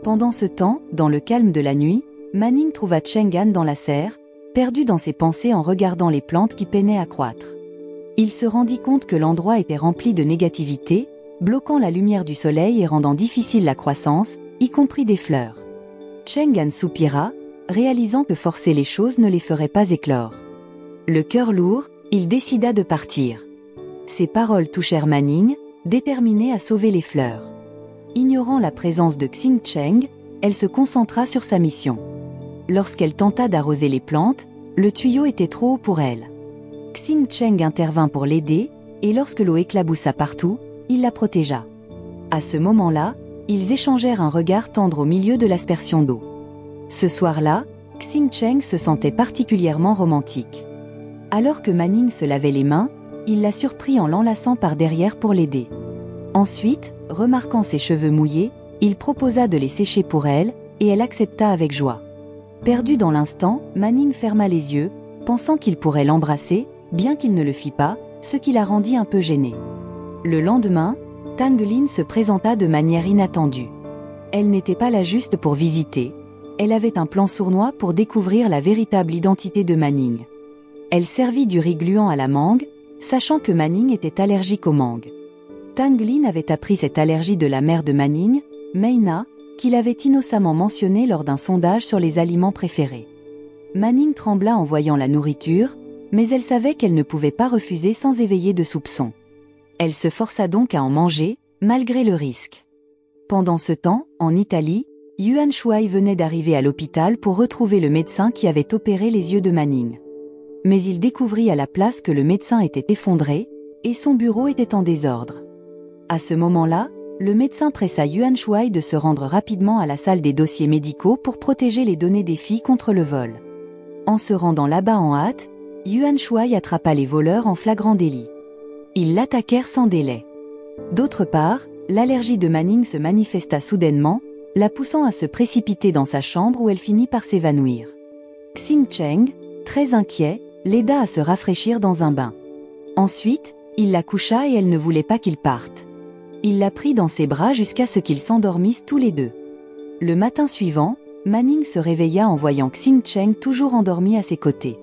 Pendant ce temps, dans le calme de la nuit, Manning trouva Cheng An dans la serre, perdu dans ses pensées en regardant les plantes qui peinaient à croître. Il se rendit compte que l'endroit était rempli de négativité, bloquant la lumière du soleil et rendant difficile la croissance, y compris des fleurs. Cheng An soupira, réalisant que forcer les choses ne les ferait pas éclore. Le cœur lourd, il décida de partir. Ses paroles touchèrent Manning, déterminée à sauver les fleurs. Ignorant la présence de Xing Cheng, elle se concentra sur sa mission. Lorsqu'elle tenta d'arroser les plantes, le tuyau était trop haut pour elle. Xing Cheng intervint pour l'aider, et lorsque l'eau éclaboussa partout, il la protégea. À ce moment-là, ils échangèrent un regard tendre au milieu de l'aspersion d'eau. Ce soir-là, Xing Cheng se sentait particulièrement romantique. Alors que Manning se lavait les mains, il la surprit en l'enlaçant par derrière pour l'aider. Ensuite, remarquant ses cheveux mouillés, il proposa de les sécher pour elle, et elle accepta avec joie. Perdu dans l'instant, Manning ferma les yeux, pensant qu'il pourrait l'embrasser, bien qu'il ne le fît pas, ce qui la rendit un peu gênée. Le lendemain, Tang Lin se présenta de manière inattendue. Elle n'était pas là juste pour visiter, elle avait un plan sournois pour découvrir la véritable identité de Manning. Elle servit du riz gluant à la mangue, sachant que Manning était allergique aux mangues. Tang Lin avait appris cette allergie de la mère de Manning, Meina, qu'il avait innocemment mentionnée lors d'un sondage sur les aliments préférés. Manning trembla en voyant la nourriture, mais elle savait qu'elle ne pouvait pas refuser sans éveiller de soupçons. Elle se força donc à en manger, malgré le risque. Pendant ce temps, en Italie, Yuan Shuai venait d'arriver à l'hôpital pour retrouver le médecin qui avait opéré les yeux de Manning. Mais il découvrit à la place que le médecin était effondré, et son bureau était en désordre. À ce moment-là, le médecin pressa Yuan Shuai de se rendre rapidement à la salle des dossiers médicaux pour protéger les données des filles contre le vol. En se rendant là-bas en hâte, Yuan Shuai attrapa les voleurs en flagrant délit. Ils l'attaquèrent sans délai. D'autre part, l'allergie de Manning se manifesta soudainement, la poussant à se précipiter dans sa chambre où elle finit par s'évanouir. Xing Cheng, très inquiet, l'aida à se rafraîchir dans un bain. Ensuite, il la coucha et elle ne voulait pas qu'il parte. Il la prit dans ses bras jusqu'à ce qu'ils s'endormissent tous les deux. Le matin suivant, Manning se réveilla en voyant Xing Cheng toujours endormi à ses côtés.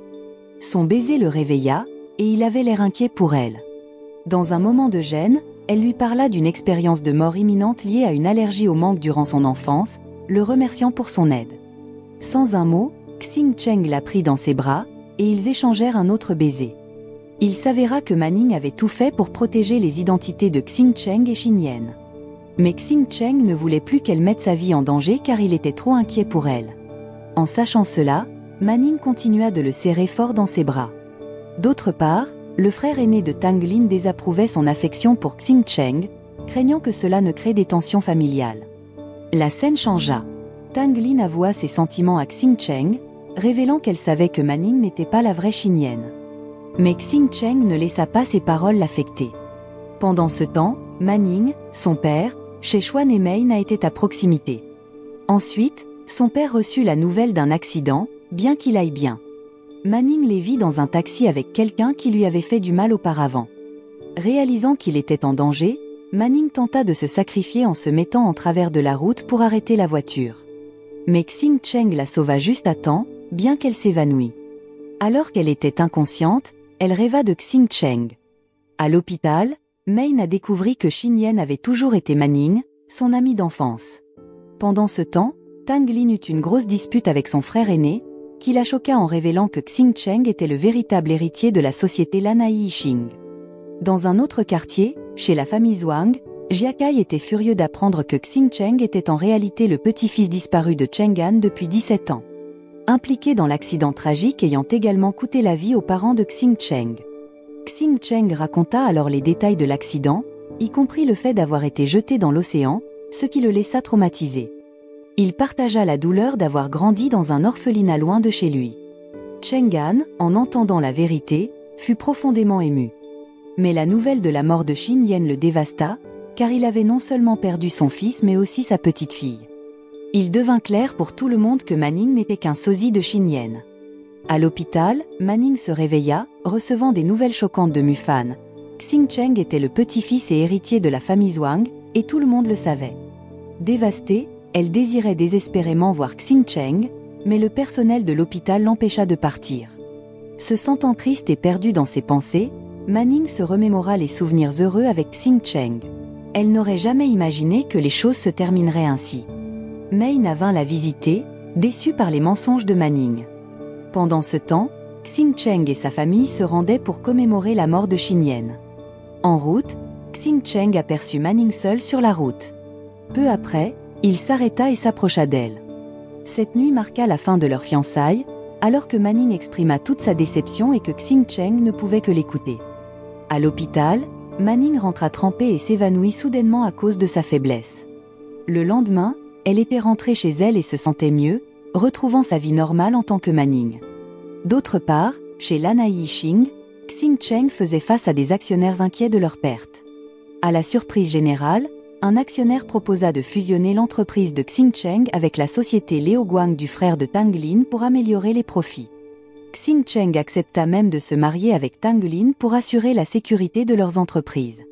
Son baiser le réveilla, et il avait l'air inquiet pour elle. Dans un moment de gêne, elle lui parla d'une expérience de mort imminente liée à une allergie au mangue durant son enfance, le remerciant pour son aide. Sans un mot, Xing Cheng la prit dans ses bras, et ils échangèrent un autre baiser. Il s'avéra que Manning avait tout fait pour protéger les identités de Xing Cheng et Xin Yan. Mais Xing Cheng ne voulait plus qu'elle mette sa vie en danger car il était trop inquiet pour elle. En sachant cela, Manning continua de le serrer fort dans ses bras. D'autre part, le frère aîné de Tang Lin désapprouvait son affection pour Xing Cheng, craignant que cela ne crée des tensions familiales. La scène changea. Tang Lin avoua ses sentiments à Xing Cheng, révélant qu'elle savait que Manning n'était pas la vraie Xin Yan. Mais Xing Cheng ne laissa pas ses paroles l'affecter. Pendant ce temps, Manning, son père, Szechuan et Main étaient à proximité. Ensuite, son père reçut la nouvelle d'un accident, bien qu'il aille bien. Manning les vit dans un taxi avec quelqu'un qui lui avait fait du mal auparavant. Réalisant qu'il était en danger, Manning tenta de se sacrifier en se mettant en travers de la route pour arrêter la voiture. Mais Xing Cheng la sauva juste à temps, bien qu'elle s'évanouît. Alors qu'elle était inconsciente, elle rêva de Xing Cheng. À l'hôpital, Main a découvert que Xin Yan avait toujours été Manning, son ami d'enfance. Pendant ce temps, Tang Lin eut une grosse dispute avec son frère aîné, qui la choqua en révélant que Xing Cheng était le véritable héritier de la société Lanai Yixing. Dans un autre quartier, chez la famille Zhuang, Jia Kai était furieux d'apprendre que Xing Cheng était en réalité le petit-fils disparu de Cheng An depuis 17 ans. Impliqué dans l'accident tragique ayant également coûté la vie aux parents de Xing Cheng. Xing Cheng raconta alors les détails de l'accident, y compris le fait d'avoir été jeté dans l'océan, ce qui le laissa traumatisé. Il partagea la douleur d'avoir grandi dans un orphelinat loin de chez lui. Cheng An, en entendant la vérité, fut profondément ému. Mais la nouvelle de la mort de Xin Yan le dévasta, car il avait non seulement perdu son fils mais aussi sa petite-fille. Il devint clair pour tout le monde que Manning n'était qu'un sosie de Xin Yan. À l'hôpital, Manning se réveilla, recevant des nouvelles choquantes de Mufan. Xing Cheng était le petit-fils et héritier de la famille Zhuang, et tout le monde le savait. Dévastée, elle désirait désespérément voir Xing Cheng, mais le personnel de l'hôpital l'empêcha de partir. Se sentant triste et perdue dans ses pensées, Manning se remémora les souvenirs heureux avec Xing Cheng. Elle n'aurait jamais imaginé que les choses se termineraient ainsi. Main vint la visiter, déçue par les mensonges de Manning. Pendant ce temps, Xing Cheng et sa famille se rendaient pour commémorer la mort de Xin Yan. En route, Xing Cheng aperçut Manning seul sur la route. Peu après, il s'arrêta et s'approcha d'elle. Cette nuit marqua la fin de leur fiançailles, alors que Manning exprima toute sa déception et que Xing Cheng ne pouvait que l'écouter. À l'hôpital, Manning rentra trempée et s'évanouit soudainement à cause de sa faiblesse. Le lendemain, elle était rentrée chez elle et se sentait mieux, retrouvant sa vie normale en tant que Manning. D'autre part, chez Lanai Yixing, Xing Cheng faisait face à des actionnaires inquiets de leur perte. À la surprise générale, un actionnaire proposa de fusionner l'entreprise de Xing Cheng avec la société Liao Guang du frère de Tang Lin pour améliorer les profits. Xing Cheng accepta même de se marier avec Tang Lin pour assurer la sécurité de leurs entreprises.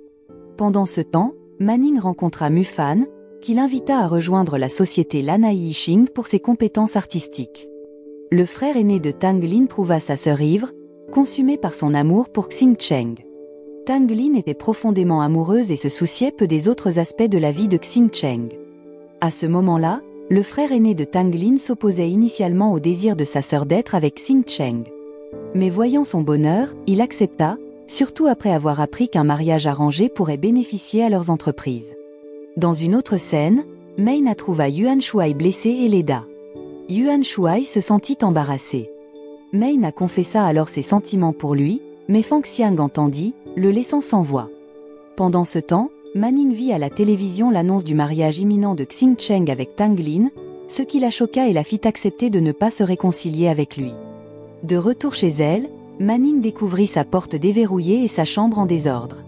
Pendant ce temps, Manning rencontra Mufan, qui l'invita à rejoindre la société Lanai Yixing pour ses compétences artistiques. Le frère aîné de Tang Lin trouva sa sœur ivre, consumée par son amour pour Xing Cheng. Tang Lin était profondément amoureuse et se souciait peu des autres aspects de la vie de Xing Cheng. À ce moment-là, le frère aîné de Tang Lin s'opposait initialement au désir de sa sœur d'être avec Xing Cheng. Mais voyant son bonheur, il accepta, surtout après avoir appris qu'un mariage arrangé pourrait bénéficier à leurs entreprises. Dans une autre scène, Main trouva Yuan Shuai blessé et l'aida. Yuan Shuai se sentit embarrassé. Main confessa alors ses sentiments pour lui, mais Fang Xiang entendit, le laissant sans voix. Pendant ce temps, Manning vit à la télévision l'annonce du mariage imminent de Xing Cheng avec Tang Lin, ce qui la choqua et la fit accepter de ne pas se réconcilier avec lui. De retour chez elle, Manning découvrit sa porte déverrouillée et sa chambre en désordre.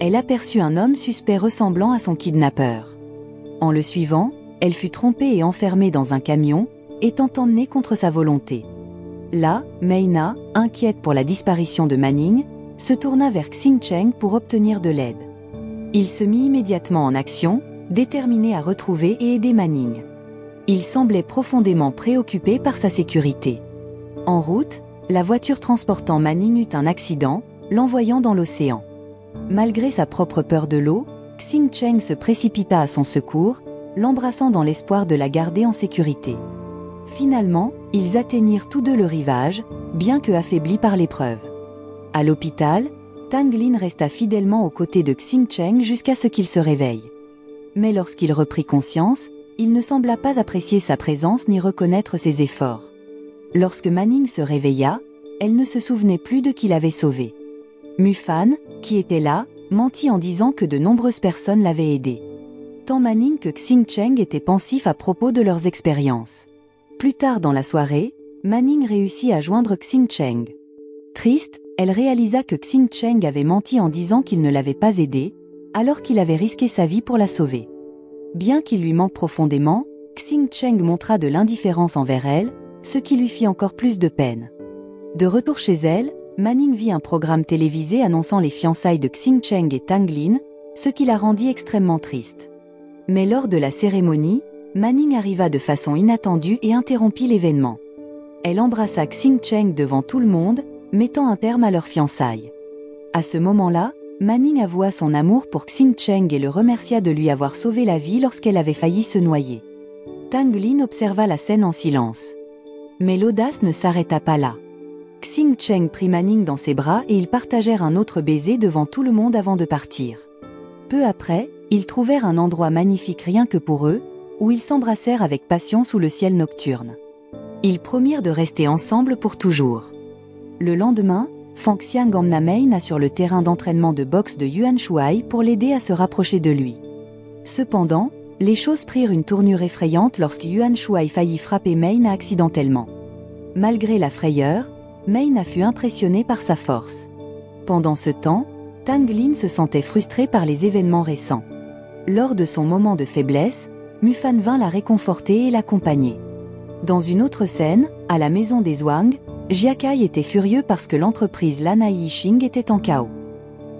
Elle aperçut un homme suspect ressemblant à son kidnappeur. En le suivant, elle fut trompée et enfermée dans un camion, étant emmenée contre sa volonté. Là, Maina, inquiète pour la disparition de Manning, se tourna vers Xing Cheng pour obtenir de l'aide. Il se mit immédiatement en action, déterminé à retrouver et aider Manning. Il semblait profondément préoccupé par sa sécurité. En route, la voiture transportant Manning eut un accident, l'envoyant dans l'océan. Malgré sa propre peur de l'eau, Xing Cheng se précipita à son secours, l'embrassant dans l'espoir de la garder en sécurité. Finalement, ils atteignirent tous deux le rivage, bien que affaiblis par l'épreuve. À l'hôpital, Tang Lin resta fidèlement aux côtés de Xing Cheng jusqu'à ce qu'il se réveille. Mais lorsqu'il reprit conscience, il ne sembla pas apprécier sa présence ni reconnaître ses efforts. Lorsque Manning se réveilla, elle ne se souvenait plus de qui l'avait sauvée. Mufan, qui était là, mentit en disant que de nombreuses personnes l'avaient aidé. Tant Manning que Xing Cheng étaient pensifs à propos de leurs expériences. Plus tard dans la soirée, Manning réussit à joindre Xing Cheng. Triste, elle réalisa que Xing Cheng avait menti en disant qu'il ne l'avait pas aidée, alors qu'il avait risqué sa vie pour la sauver. Bien qu'il lui manque profondément, Xing Cheng montra de l'indifférence envers elle, ce qui lui fit encore plus de peine. De retour chez elle, Manning vit un programme télévisé annonçant les fiançailles de Xing Cheng et Tang Lin, ce qui la rendit extrêmement triste. Mais lors de la cérémonie, Manning arriva de façon inattendue et interrompit l'événement. Elle embrassa Xing Cheng devant tout le monde, mettant un terme à leurs fiançailles. À ce moment-là, Manning avoua son amour pour Xing Cheng et le remercia de lui avoir sauvé la vie lorsqu'elle avait failli se noyer. Tang Lin observa la scène en silence. Mais l'audace ne s'arrêta pas là. Xing Cheng prit Manning dans ses bras et ils partagèrent un autre baiser devant tout le monde avant de partir. Peu après, ils trouvèrent un endroit magnifique rien que pour eux, où ils s'embrassèrent avec passion sous le ciel nocturne. Ils promirent de rester ensemble pour toujours. Le lendemain, Fang Xiang emmena Maina sur le terrain d'entraînement de boxe de Yuan Shuai pour l'aider à se rapprocher de lui. Cependant, les choses prirent une tournure effrayante lorsque Yuan Shuai faillit frapper Maina accidentellement. Malgré la frayeur, Maina fut impressionnée par sa force. Pendant ce temps, Tang Lin se sentait frustrée par les événements récents. Lors de son moment de faiblesse, Mufan vint la réconforter et l'accompagner. Dans une autre scène, à la maison des Zhuang, Jia Kai était furieux parce que l'entreprise Lanai Yixing était en chaos.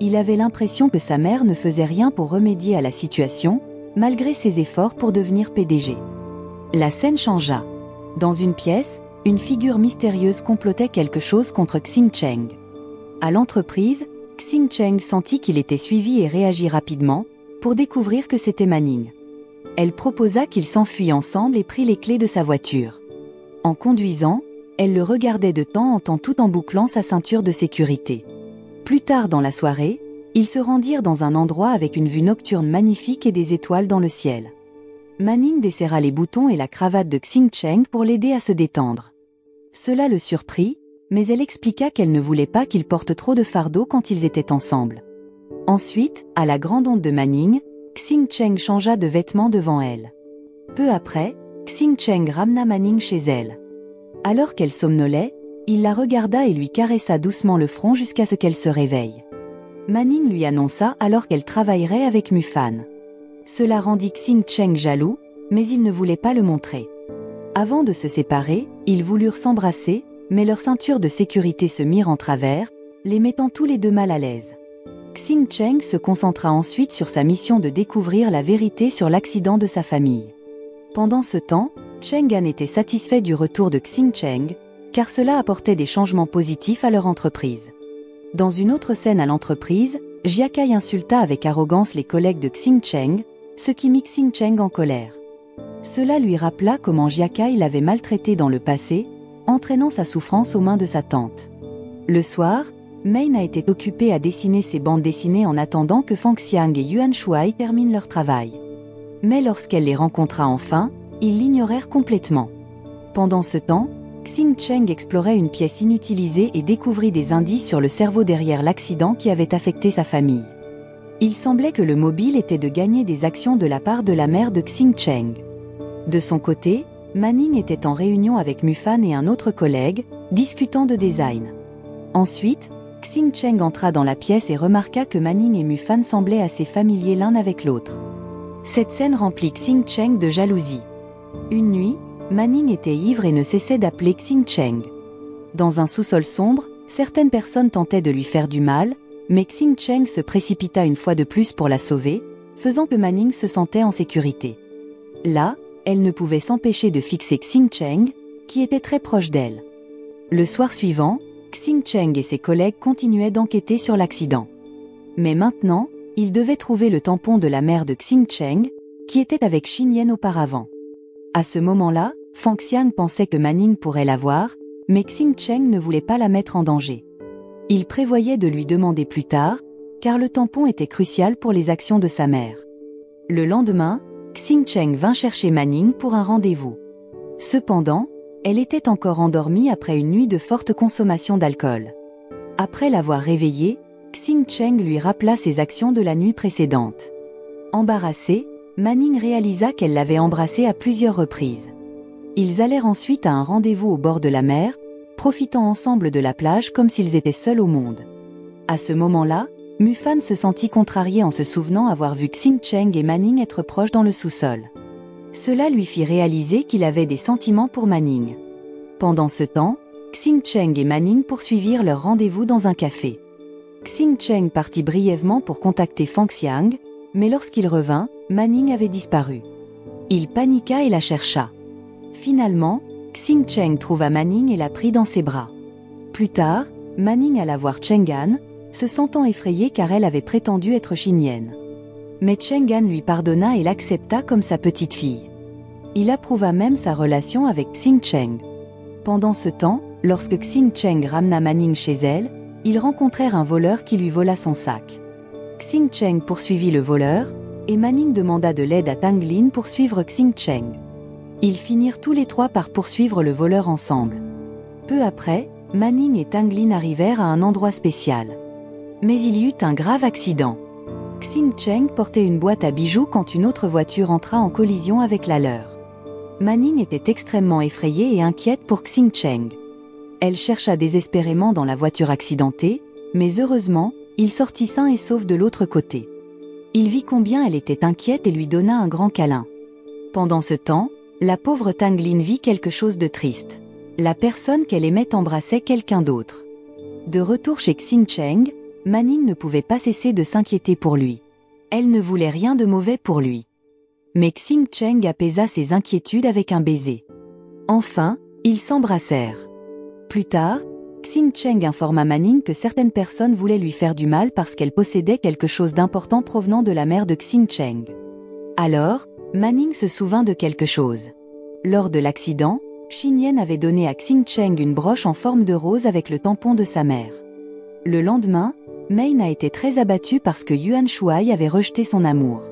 Il avait l'impression que sa mère ne faisait rien pour remédier à la situation, malgré ses efforts pour devenir PDG. La scène changea. Dans une pièce, une figure mystérieuse complotait quelque chose contre Xing Cheng. À l'entreprise, Xing Cheng sentit qu'il était suivi et réagit rapidement, pour découvrir que c'était Manning. Elle proposa qu'ils s'enfuient ensemble et prit les clés de sa voiture. En conduisant, elle le regardait de temps en temps tout en bouclant sa ceinture de sécurité. Plus tard dans la soirée, ils se rendirent dans un endroit avec une vue nocturne magnifique et des étoiles dans le ciel. Manning desserra les boutons et la cravate de Xing Cheng pour l'aider à se détendre. Cela le surprit, mais elle expliqua qu'elle ne voulait pas qu'il porte trop de fardeau quand ils étaient ensemble. Ensuite, à la grande honte de Manning, Xing Cheng changea de vêtements devant elle. Peu après, Xing Cheng ramena Manning chez elle. Alors qu'elle somnolait, il la regarda et lui caressa doucement le front jusqu'à ce qu'elle se réveille. Manning lui annonça alors qu'elle travaillerait avec Mufan. Cela rendit Xing Cheng jaloux, mais il ne voulait pas le montrer. Avant de se séparer, ils voulurent s'embrasser, mais leurs ceintures de sécurité se mirent en travers, les mettant tous les deux mal à l'aise. Xing Cheng se concentra ensuite sur sa mission de découvrir la vérité sur l'accident de sa famille. Pendant ce temps, Cheng Han était satisfait du retour de Xing Cheng, car cela apportait des changements positifs à leur entreprise. Dans une autre scène à l'entreprise, Jia Kai insulta avec arrogance les collègues de Xing Cheng, ce qui mit Xing Cheng en colère. Cela lui rappela comment Jia Kai l'avait maltraité dans le passé, entraînant sa souffrance aux mains de sa tante. Le soir, Maina était occupée à dessiner ses bandes dessinées en attendant que Fang Xiang et Yuan Shuai terminent leur travail. Mais lorsqu'elle les rencontra enfin, ils l'ignorèrent complètement. Pendant ce temps, Xing Cheng explorait une pièce inutilisée et découvrit des indices sur le cerveau derrière l'accident qui avait affecté sa famille. Il semblait que le mobile était de gagner des actions de la part de la mère de Xing Cheng. De son côté, Manning était en réunion avec Mufan et un autre collègue, discutant de design. Ensuite, Xing Cheng entra dans la pièce et remarqua que Manning et Mufan semblaient assez familiers l'un avec l'autre. Cette scène remplit Xing Cheng de jalousie. Une nuit, Manning était ivre et ne cessait d'appeler Xing Cheng. Dans un sous-sol sombre, certaines personnes tentaient de lui faire du mal, mais Xing Cheng se précipita une fois de plus pour la sauver, faisant que Manning se sentait en sécurité. Là, elle ne pouvait s'empêcher de fixer Xing Cheng, qui était très proche d'elle. Le soir suivant, Xing Cheng et ses collègues continuaient d'enquêter sur l'accident. Mais maintenant, ils devaient trouver le tampon de la mère de Xing Cheng, qui était avec Xin Yan auparavant. À ce moment-là, Fang Xiang pensait que Manning pourrait l'avoir, mais Xing Cheng ne voulait pas la mettre en danger. Il prévoyait de lui demander plus tard, car le tampon était crucial pour les actions de sa mère. Le lendemain, Xingcheng vint chercher Manning pour un rendez-vous. Cependant, elle était encore endormie après une nuit de forte consommation d'alcool. Après l'avoir réveillée, Xingcheng lui rappela ses actions de la nuit précédente. Embarrassée, Manning réalisa qu'elle l'avait embrassé à plusieurs reprises. Ils allèrent ensuite à un rendez-vous au bord de la mer, profitant ensemble de la plage comme s'ils étaient seuls au monde. À ce moment-là, Mufan se sentit contrarié en se souvenant avoir vu Xingcheng et Manning être proches dans le sous-sol. Cela lui fit réaliser qu'il avait des sentiments pour Manning. Pendant ce temps, Xingcheng et Manning poursuivirent leur rendez-vous dans un café. Xingcheng partit brièvement pour contacter Fang Xiang, mais lorsqu'il revint, Manning avait disparu. Il paniqua et la chercha. Finalement, Xingcheng trouva Manning et la prit dans ses bras. Plus tard, Manning alla voir Cheng'an, se sentant effrayée car elle avait prétendu être chinienne. Mais Cheng'an lui pardonna et l'accepta comme sa petite fille. Il approuva même sa relation avec Xingcheng. Pendant ce temps, lorsque Xingcheng ramena Manning chez elle, ils rencontrèrent un voleur qui lui vola son sac. Xingcheng poursuivit le voleur, et Manning demanda de l'aide à Tang Lin pour suivre Xingcheng. Ils finirent tous les trois par poursuivre le voleur ensemble. Peu après, Manning et Tang Lin arrivèrent à un endroit spécial. Mais il y eut un grave accident. Xingcheng portait une boîte à bijoux quand une autre voiture entra en collision avec la leur. Manning était extrêmement effrayée et inquiète pour Xingcheng. Elle chercha désespérément dans la voiture accidentée, mais heureusement, il sortit sain et sauf de l'autre côté. Il vit combien elle était inquiète et lui donna un grand câlin. Pendant ce temps, la pauvre Tang Lin vit quelque chose de triste. La personne qu'elle aimait embrassait quelqu'un d'autre. De retour chez Xingcheng, Manning ne pouvait pas cesser de s'inquiéter pour lui. Elle ne voulait rien de mauvais pour lui. Mais Xingcheng apaisa ses inquiétudes avec un baiser. Enfin, ils s'embrassèrent. Plus tard, Xingcheng informa Manning que certaines personnes voulaient lui faire du mal parce qu'elle possédait quelque chose d'important provenant de la mère de Xingcheng. Alors, Manning se souvint de quelque chose. Lors de l'accident, Xinyan avait donné à Xingcheng une broche en forme de rose avec le tampon de sa mère. Le lendemain, Main a été très abattue parce que Yuan Shuai avait rejeté son amour.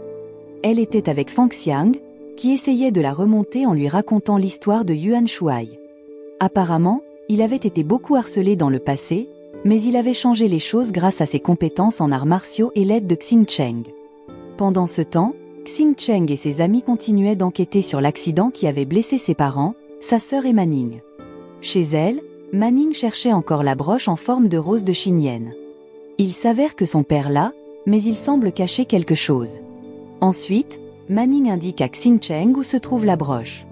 Elle était avec Fang Xiang, qui essayait de la remonter en lui racontant l'histoire de Yuan Shuai. Apparemment, il avait été beaucoup harcelé dans le passé, mais il avait changé les choses grâce à ses compétences en arts martiaux et l'aide de Xingcheng. Pendant ce temps, Xingcheng et ses amis continuaient d'enquêter sur l'accident qui avait blessé ses parents, sa sœur et Manning. Chez elle, Manning cherchait encore la broche en forme de rose de Xinyan. Il s'avère que son père l'a, mais il semble cacher quelque chose. Ensuite, Manning indique à Xingcheng où se trouve la broche.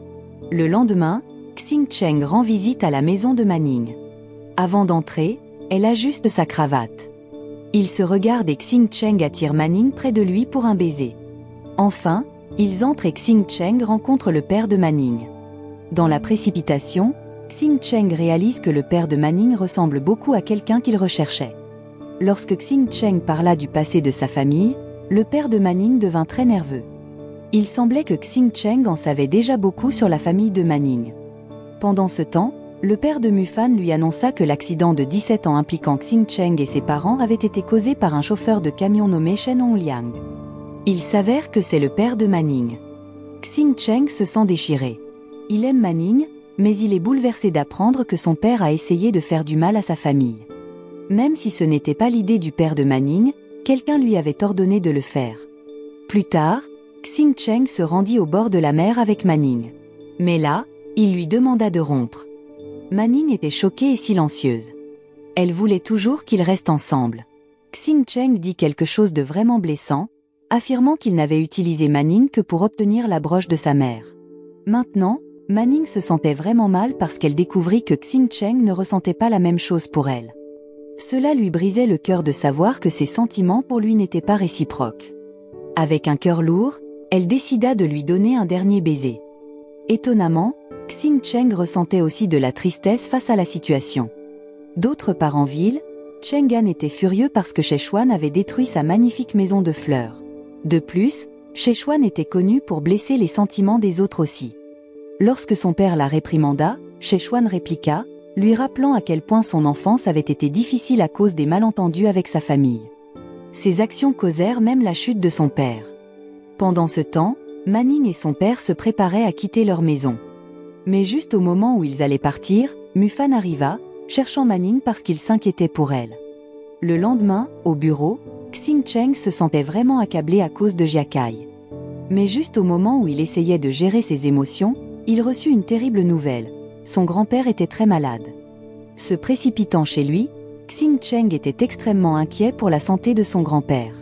Le lendemain, Xingcheng rend visite à la maison de Manning. Avant d'entrer, elle ajuste sa cravate. Ils se regardent et Xingcheng attire Manning près de lui pour un baiser. Enfin, ils entrent et Xingcheng rencontre le père de Manning. Dans la précipitation, Xingcheng réalise que le père de Manning ressemble beaucoup à quelqu'un qu'il recherchait. Lorsque Xingcheng parla du passé de sa famille, le père de Manning devint très nerveux. Il semblait que Xingcheng en savait déjà beaucoup sur la famille de Manning. Pendant ce temps, le père de Mufan lui annonça que l'accident de 17 ans impliquant Xingcheng et ses parents avait été causé par un chauffeur de camion nommé Shen Hongliang. Il s'avère que c'est le père de Manning. Xingcheng se sent déchiré. Il aime Manning, mais il est bouleversé d'apprendre que son père a essayé de faire du mal à sa famille. Même si ce n'était pas l'idée du père de Manning, quelqu'un lui avait ordonné de le faire. Plus tard, Xingcheng se rendit au bord de la mer avec Manning. Mais là, il lui demanda de rompre. Manning était choquée et silencieuse. Elle voulait toujours qu'ils restent ensemble. Xingcheng dit quelque chose de vraiment blessant, affirmant qu'il n'avait utilisé Manning que pour obtenir la broche de sa mère. Maintenant, Manning se sentait vraiment mal parce qu'elle découvrit que Xingcheng ne ressentait pas la même chose pour elle. Cela lui brisait le cœur de savoir que ses sentiments pour lui n'étaient pas réciproques. Avec un cœur lourd, elle décida de lui donner un dernier baiser. Étonnamment, Xingcheng ressentait aussi de la tristesse face à la situation. D'autre part en ville, Cheng'an était furieux parce que Szechuan avait détruit sa magnifique maison de fleurs. De plus, Szechuan était connu pour blesser les sentiments des autres aussi. Lorsque son père la réprimanda, Szechuan répliqua : « lui rappelant à quel point son enfance avait été difficile à cause des malentendus avec sa famille. Ces actions causèrent même la chute de son père. Pendant ce temps, Manning et son père se préparaient à quitter leur maison. Mais juste au moment où ils allaient partir, Mufan arriva, cherchant Manning parce qu'il s'inquiétait pour elle. Le lendemain, au bureau, Xingcheng se sentait vraiment accablé à cause de Jiakai. Mais juste au moment où il essayait de gérer ses émotions, il reçut une terrible nouvelle. Son grand-père était très malade. Se précipitant chez lui, Xingcheng était extrêmement inquiet pour la santé de son grand-père.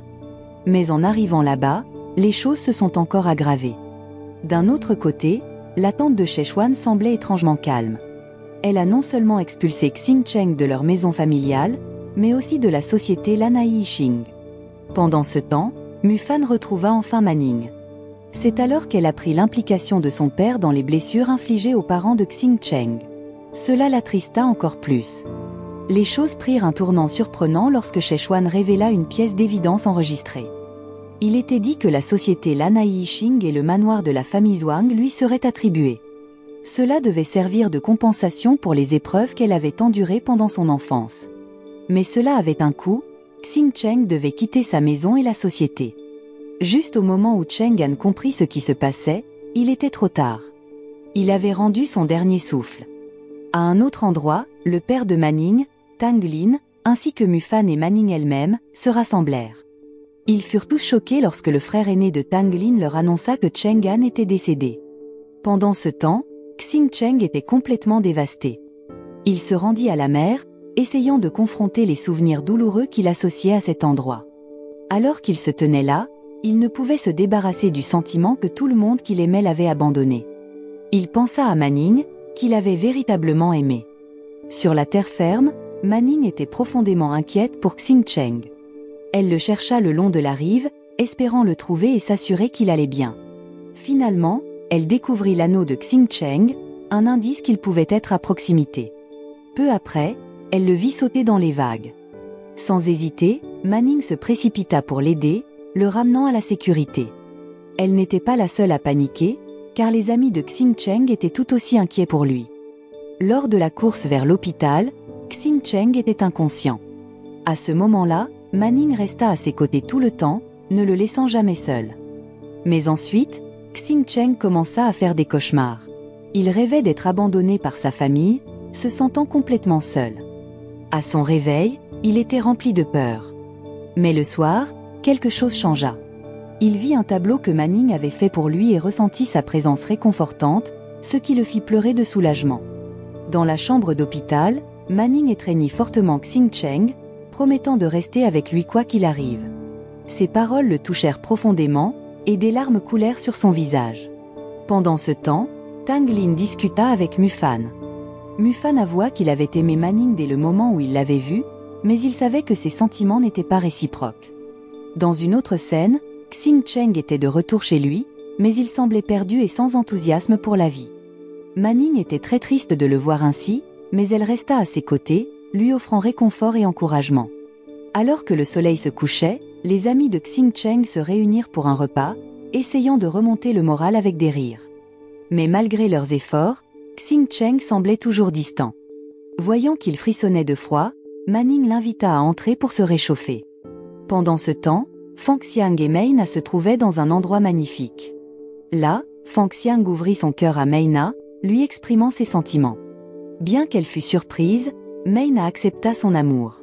Mais en arrivant là-bas, les choses se sont encore aggravées. D'un autre côté, la tante de Szechuan semblait étrangement calme. Elle a non seulement expulsé Xingcheng de leur maison familiale, mais aussi de la société Lanai Yixing. Pendant ce temps, Mufan retrouva enfin Manning. C'est alors qu'elle apprit l'implication de son père dans les blessures infligées aux parents de Xingcheng. Cela l'attrista encore plus. Les choses prirent un tournant surprenant lorsque Szechuan révéla une pièce d'évidence enregistrée. Il était dit que la société Lanai Yixing et le manoir de la famille Zhuang lui seraient attribués. Cela devait servir de compensation pour les épreuves qu'elle avait endurées pendant son enfance. Mais cela avait un coût, Xingcheng devait quitter sa maison et la société. Juste au moment où Cheng An comprit ce qui se passait, il était trop tard. Il avait rendu son dernier souffle. À un autre endroit, le père de Manning, Tang Lin, ainsi que Mufan et Manning elle-même, se rassemblèrent. Ils furent tous choqués lorsque le frère aîné de Tang Lin leur annonça que Cheng An était décédé. Pendant ce temps, Xingcheng était complètement dévasté. Il se rendit à la mer, essayant de confronter les souvenirs douloureux qu'il associait à cet endroit. Alors qu'il se tenait là, il ne pouvait se débarrasser du sentiment que tout le monde qu'il aimait l'avait abandonné. Il pensa à Manning, qu'il avait véritablement aimé. Sur la terre ferme, Manning était profondément inquiète pour Xingcheng. Elle le chercha le long de la rive, espérant le trouver et s'assurer qu'il allait bien. Finalement, elle découvrit l'anneau de Xingcheng, un indice qu'il pouvait être à proximité. Peu après, elle le vit sauter dans les vagues. Sans hésiter, Manning se précipita pour l'aider, le ramenant à la sécurité. Elle n'était pas la seule à paniquer, car les amis de Xingcheng étaient tout aussi inquiets pour lui. Lors de la course vers l'hôpital, Xingcheng était inconscient. À ce moment-là, Manning resta à ses côtés tout le temps, ne le laissant jamais seul. Mais ensuite, Xingcheng commença à faire des cauchemars. Il rêvait d'être abandonné par sa famille, se sentant complètement seul. À son réveil, il était rempli de peur. Mais le soir, quelque chose changea. Il vit un tableau que Manning avait fait pour lui et ressentit sa présence réconfortante, ce qui le fit pleurer de soulagement. Dans la chambre d'hôpital, Manning étreignit fortement Xingcheng, promettant de rester avec lui quoi qu'il arrive. Ses paroles le touchèrent profondément, et des larmes coulèrent sur son visage. Pendant ce temps, Tang Lin discuta avec Mufan. Mufan avoua qu'il avait aimé Manning dès le moment où il l'avait vu, mais il savait que ses sentiments n'étaient pas réciproques. Dans une autre scène, Xingcheng était de retour chez lui, mais il semblait perdu et sans enthousiasme pour la vie. Manning était très triste de le voir ainsi, mais elle resta à ses côtés, lui offrant réconfort et encouragement. Alors que le soleil se couchait, les amis de Xingcheng se réunirent pour un repas, essayant de remonter le moral avec des rires. Mais malgré leurs efforts, Xingcheng semblait toujours distant. Voyant qu'il frissonnait de froid, Manning l'invita à entrer pour se réchauffer. Pendant ce temps, Fang Xiang et Meina se trouvaient dans un endroit magnifique. Là, Fang Xiang ouvrit son cœur à Meina, lui exprimant ses sentiments. Bien qu'elle fût surprise, Meina accepta son amour.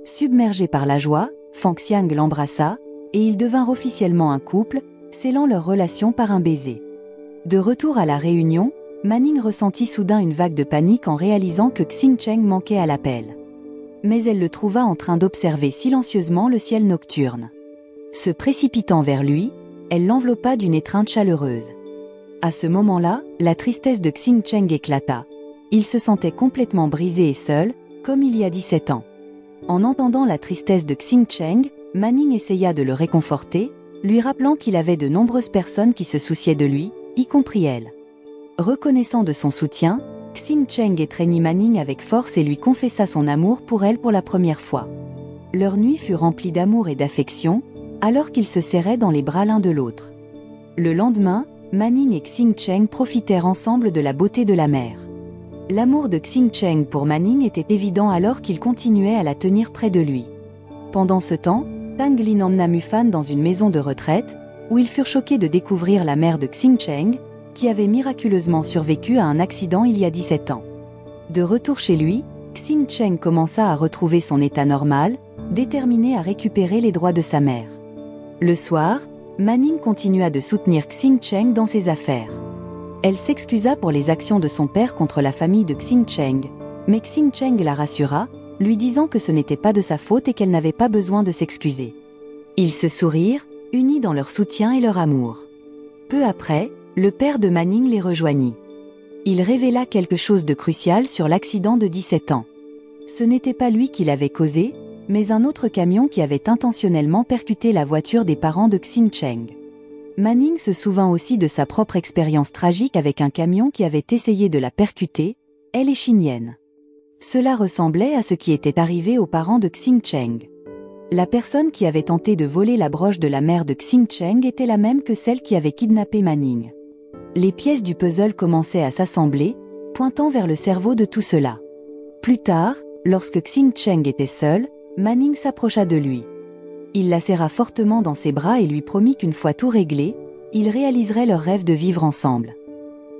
Submergé par la joie, Fang Xiang l'embrassa, et ils devinrent officiellement un couple, scellant leur relation par un baiser. De retour à la réunion, Manning ressentit soudain une vague de panique en réalisant que Xingcheng manquait à l'appel. Mais elle le trouva en train d'observer silencieusement le ciel nocturne. Se précipitant vers lui, elle l'enveloppa d'une étreinte chaleureuse. À ce moment-là, la tristesse de Xingcheng éclata. Il se sentait complètement brisé et seul, comme il y a 17 ans. En entendant la tristesse de Xingcheng, Manning essaya de le réconforter, lui rappelant qu'il avait de nombreuses personnes qui se souciaient de lui, y compris elle. Reconnaissant de son soutien, Xingcheng étreignit Manning avec force et lui confessa son amour pour elle pour la première fois. Leur nuit fut remplie d'amour et d'affection, alors qu'ils se serraient dans les bras l'un de l'autre. Le lendemain, Manning et Xingcheng profitèrent ensemble de la beauté de la mer. L'amour de Xingcheng pour Manning était évident alors qu'il continuait à la tenir près de lui. Pendant ce temps, Tang Lin emmena Mufan dans une maison de retraite, où ils furent choqués de découvrir la mère de Xingcheng, qui avait miraculeusement survécu à un accident il y a 17 ans. De retour chez lui, Xingcheng commença à retrouver son état normal, déterminé à récupérer les droits de sa mère. Le soir, Manning continua de soutenir Xingcheng dans ses affaires. Elle s'excusa pour les actions de son père contre la famille de Xingcheng, mais Xingcheng la rassura, lui disant que ce n'était pas de sa faute et qu'elle n'avait pas besoin de s'excuser. Ils se sourirent, unis dans leur soutien et leur amour. Peu après, le père de Manning les rejoignit. Il révéla quelque chose de crucial sur l'accident de 17 ans. Ce n'était pas lui qui l'avait causé, mais un autre camion qui avait intentionnellement percuté la voiture des parents de Xingcheng. Manning se souvint aussi de sa propre expérience tragique avec un camion qui avait essayé de la percuter, elle et Xinyan. Cela ressemblait à ce qui était arrivé aux parents de Xingcheng. La personne qui avait tenté de voler la broche de la mère de Xingcheng était la même que celle qui avait kidnappé Manning. Les pièces du puzzle commençaient à s'assembler, pointant vers le cerveau de tout cela. Plus tard, lorsque Xingcheng était seul, Manning s'approcha de lui. Il la serra fortement dans ses bras et lui promit qu'une fois tout réglé, ils réaliseraient leur rêve de vivre ensemble.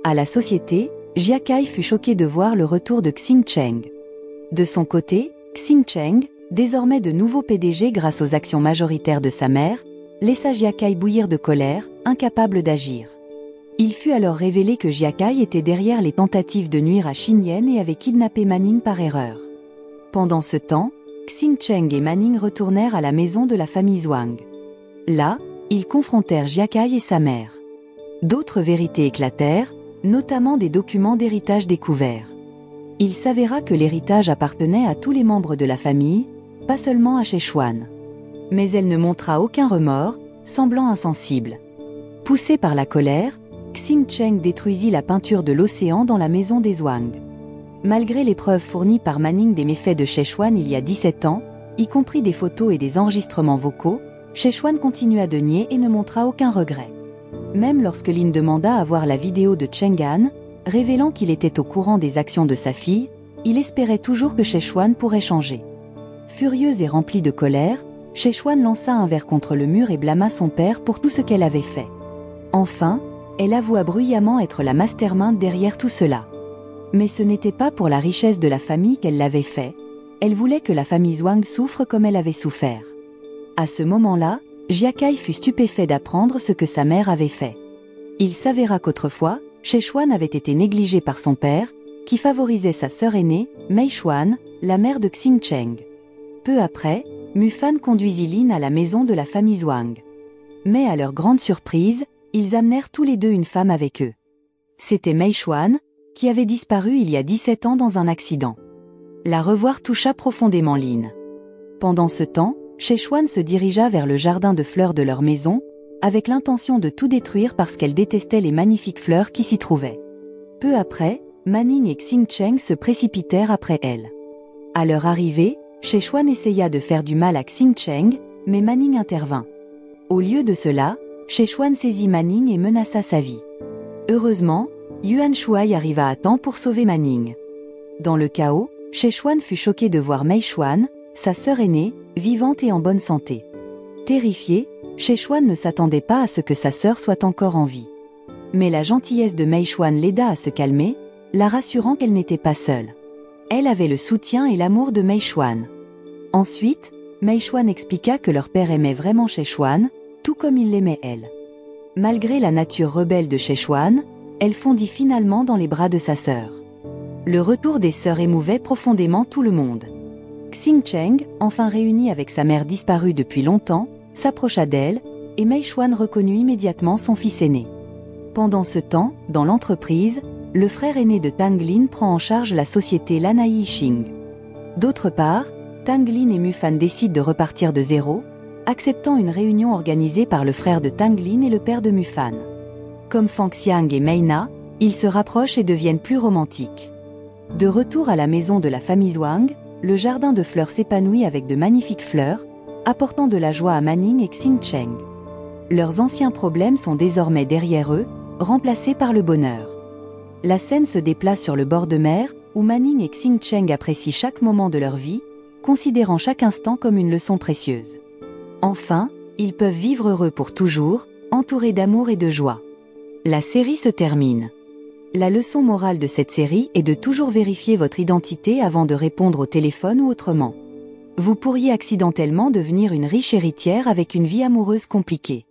À la société, Jia Kai fut choqué de voir le retour de Xingcheng. De son côté, Xingcheng, désormais de nouveau PDG grâce aux actions majoritaires de sa mère, laissa Jia Kai bouillir de colère, incapable d'agir. Il fut alors révélé que Jia Kai était derrière les tentatives de nuire à Xinyan et avait kidnappé Manning par erreur. Pendant ce temps, Xingcheng et Manning retournèrent à la maison de la famille Zhuang. Là, ils confrontèrent Jia Kai et sa mère. D'autres vérités éclatèrent, notamment des documents d'héritage découverts. Il s'avéra que l'héritage appartenait à tous les membres de la famille, pas seulement à Szechuan. Mais elle ne montra aucun remords, semblant insensible. Poussé par la colère, Xingcheng détruisit la peinture de l'océan dans la maison des Zhuang. Malgré les preuves fournies par Manning des méfaits de Szechuan il y a 17 ans, y compris des photos et des enregistrements vocaux, Szechuan continua de nier et ne montra aucun regret. Même lorsque Lin demanda à voir la vidéo de Cheng'an, révélant qu'il était au courant des actions de sa fille, il espérait toujours que Szechuan pourrait changer. Furieuse et remplie de colère, Szechuan lança un verre contre le mur et blâma son père pour tout ce qu'elle avait fait. Enfin, elle avoua bruyamment être la mastermind derrière tout cela. Mais ce n'était pas pour la richesse de la famille qu'elle l'avait fait, elle voulait que la famille Zhuang souffre comme elle avait souffert. À ce moment-là, Jia Kai fut stupéfait d'apprendre ce que sa mère avait fait. Il s'avéra qu'autrefois, Szechuan avait été négligée par son père, qui favorisait sa sœur aînée, Mei Xuan, la mère de Xingcheng. Peu après, Mufan conduisit Lin à la maison de la famille Zhuang. Mais à leur grande surprise, ils amenèrent tous les deux une femme avec eux. C'était Mei Xuan, qui avait disparu il y a 17 ans dans un accident. La revoir toucha profondément Lin. Pendant ce temps, Szechuan se dirigea vers le jardin de fleurs de leur maison, avec l'intention de tout détruire parce qu'elle détestait les magnifiques fleurs qui s'y trouvaient. Peu après, Manning et Xingcheng se précipitèrent après elle. À leur arrivée, Szechuan essaya de faire du mal à Xingcheng, mais Manning intervint. Au lieu de cela, Szechuan saisit Manning et menaça sa vie. Heureusement, Yuan Shuai arriva à temps pour sauver Manning. Dans le chaos, Szechuan fut choqué de voir Mei Xuan, sa sœur aînée, vivante et en bonne santé. Terrifié, Szechuan ne s'attendait pas à ce que sa sœur soit encore en vie. Mais la gentillesse de Mei Xuan l'aida à se calmer, la rassurant qu'elle n'était pas seule. Elle avait le soutien et l'amour de Mei Xuan. Ensuite, Mei Xuan expliqua que leur père aimait vraiment Szechuan, tout comme il l'aimait elle. Malgré la nature rebelle de Szechuan, elle fondit finalement dans les bras de sa sœur. Le retour des sœurs émouvait profondément tout le monde. Xingcheng, enfin réunie avec sa mère disparue depuis longtemps, s'approcha d'elle, et Mei Xuan reconnut immédiatement son fils aîné. Pendant ce temps, dans l'entreprise, le frère aîné de Tang Lin prend en charge la société Lanai Yixing. D'autre part, Tang Lin et Mufan décident de repartir de zéro, acceptant une réunion organisée par le frère de Tang Lin et le père de Mufan. Comme Fang Xiang et Mei Na, ils se rapprochent et deviennent plus romantiques. De retour à la maison de la famille Zhuang, le jardin de fleurs s'épanouit avec de magnifiques fleurs, apportant de la joie à Manning et Xingcheng. Leurs anciens problèmes sont désormais derrière eux, remplacés par le bonheur. La scène se déplace sur le bord de mer, où Manning et Xing Cheng apprécient chaque moment de leur vie, considérant chaque instant comme une leçon précieuse. Enfin, ils peuvent vivre heureux pour toujours, entourés d'amour et de joie. La série se termine. La leçon morale de cette série est de toujours vérifier votre identité avant de répondre au téléphone ou autrement. Vous pourriez accidentellement devenir une riche héritière avec une vie amoureuse compliquée.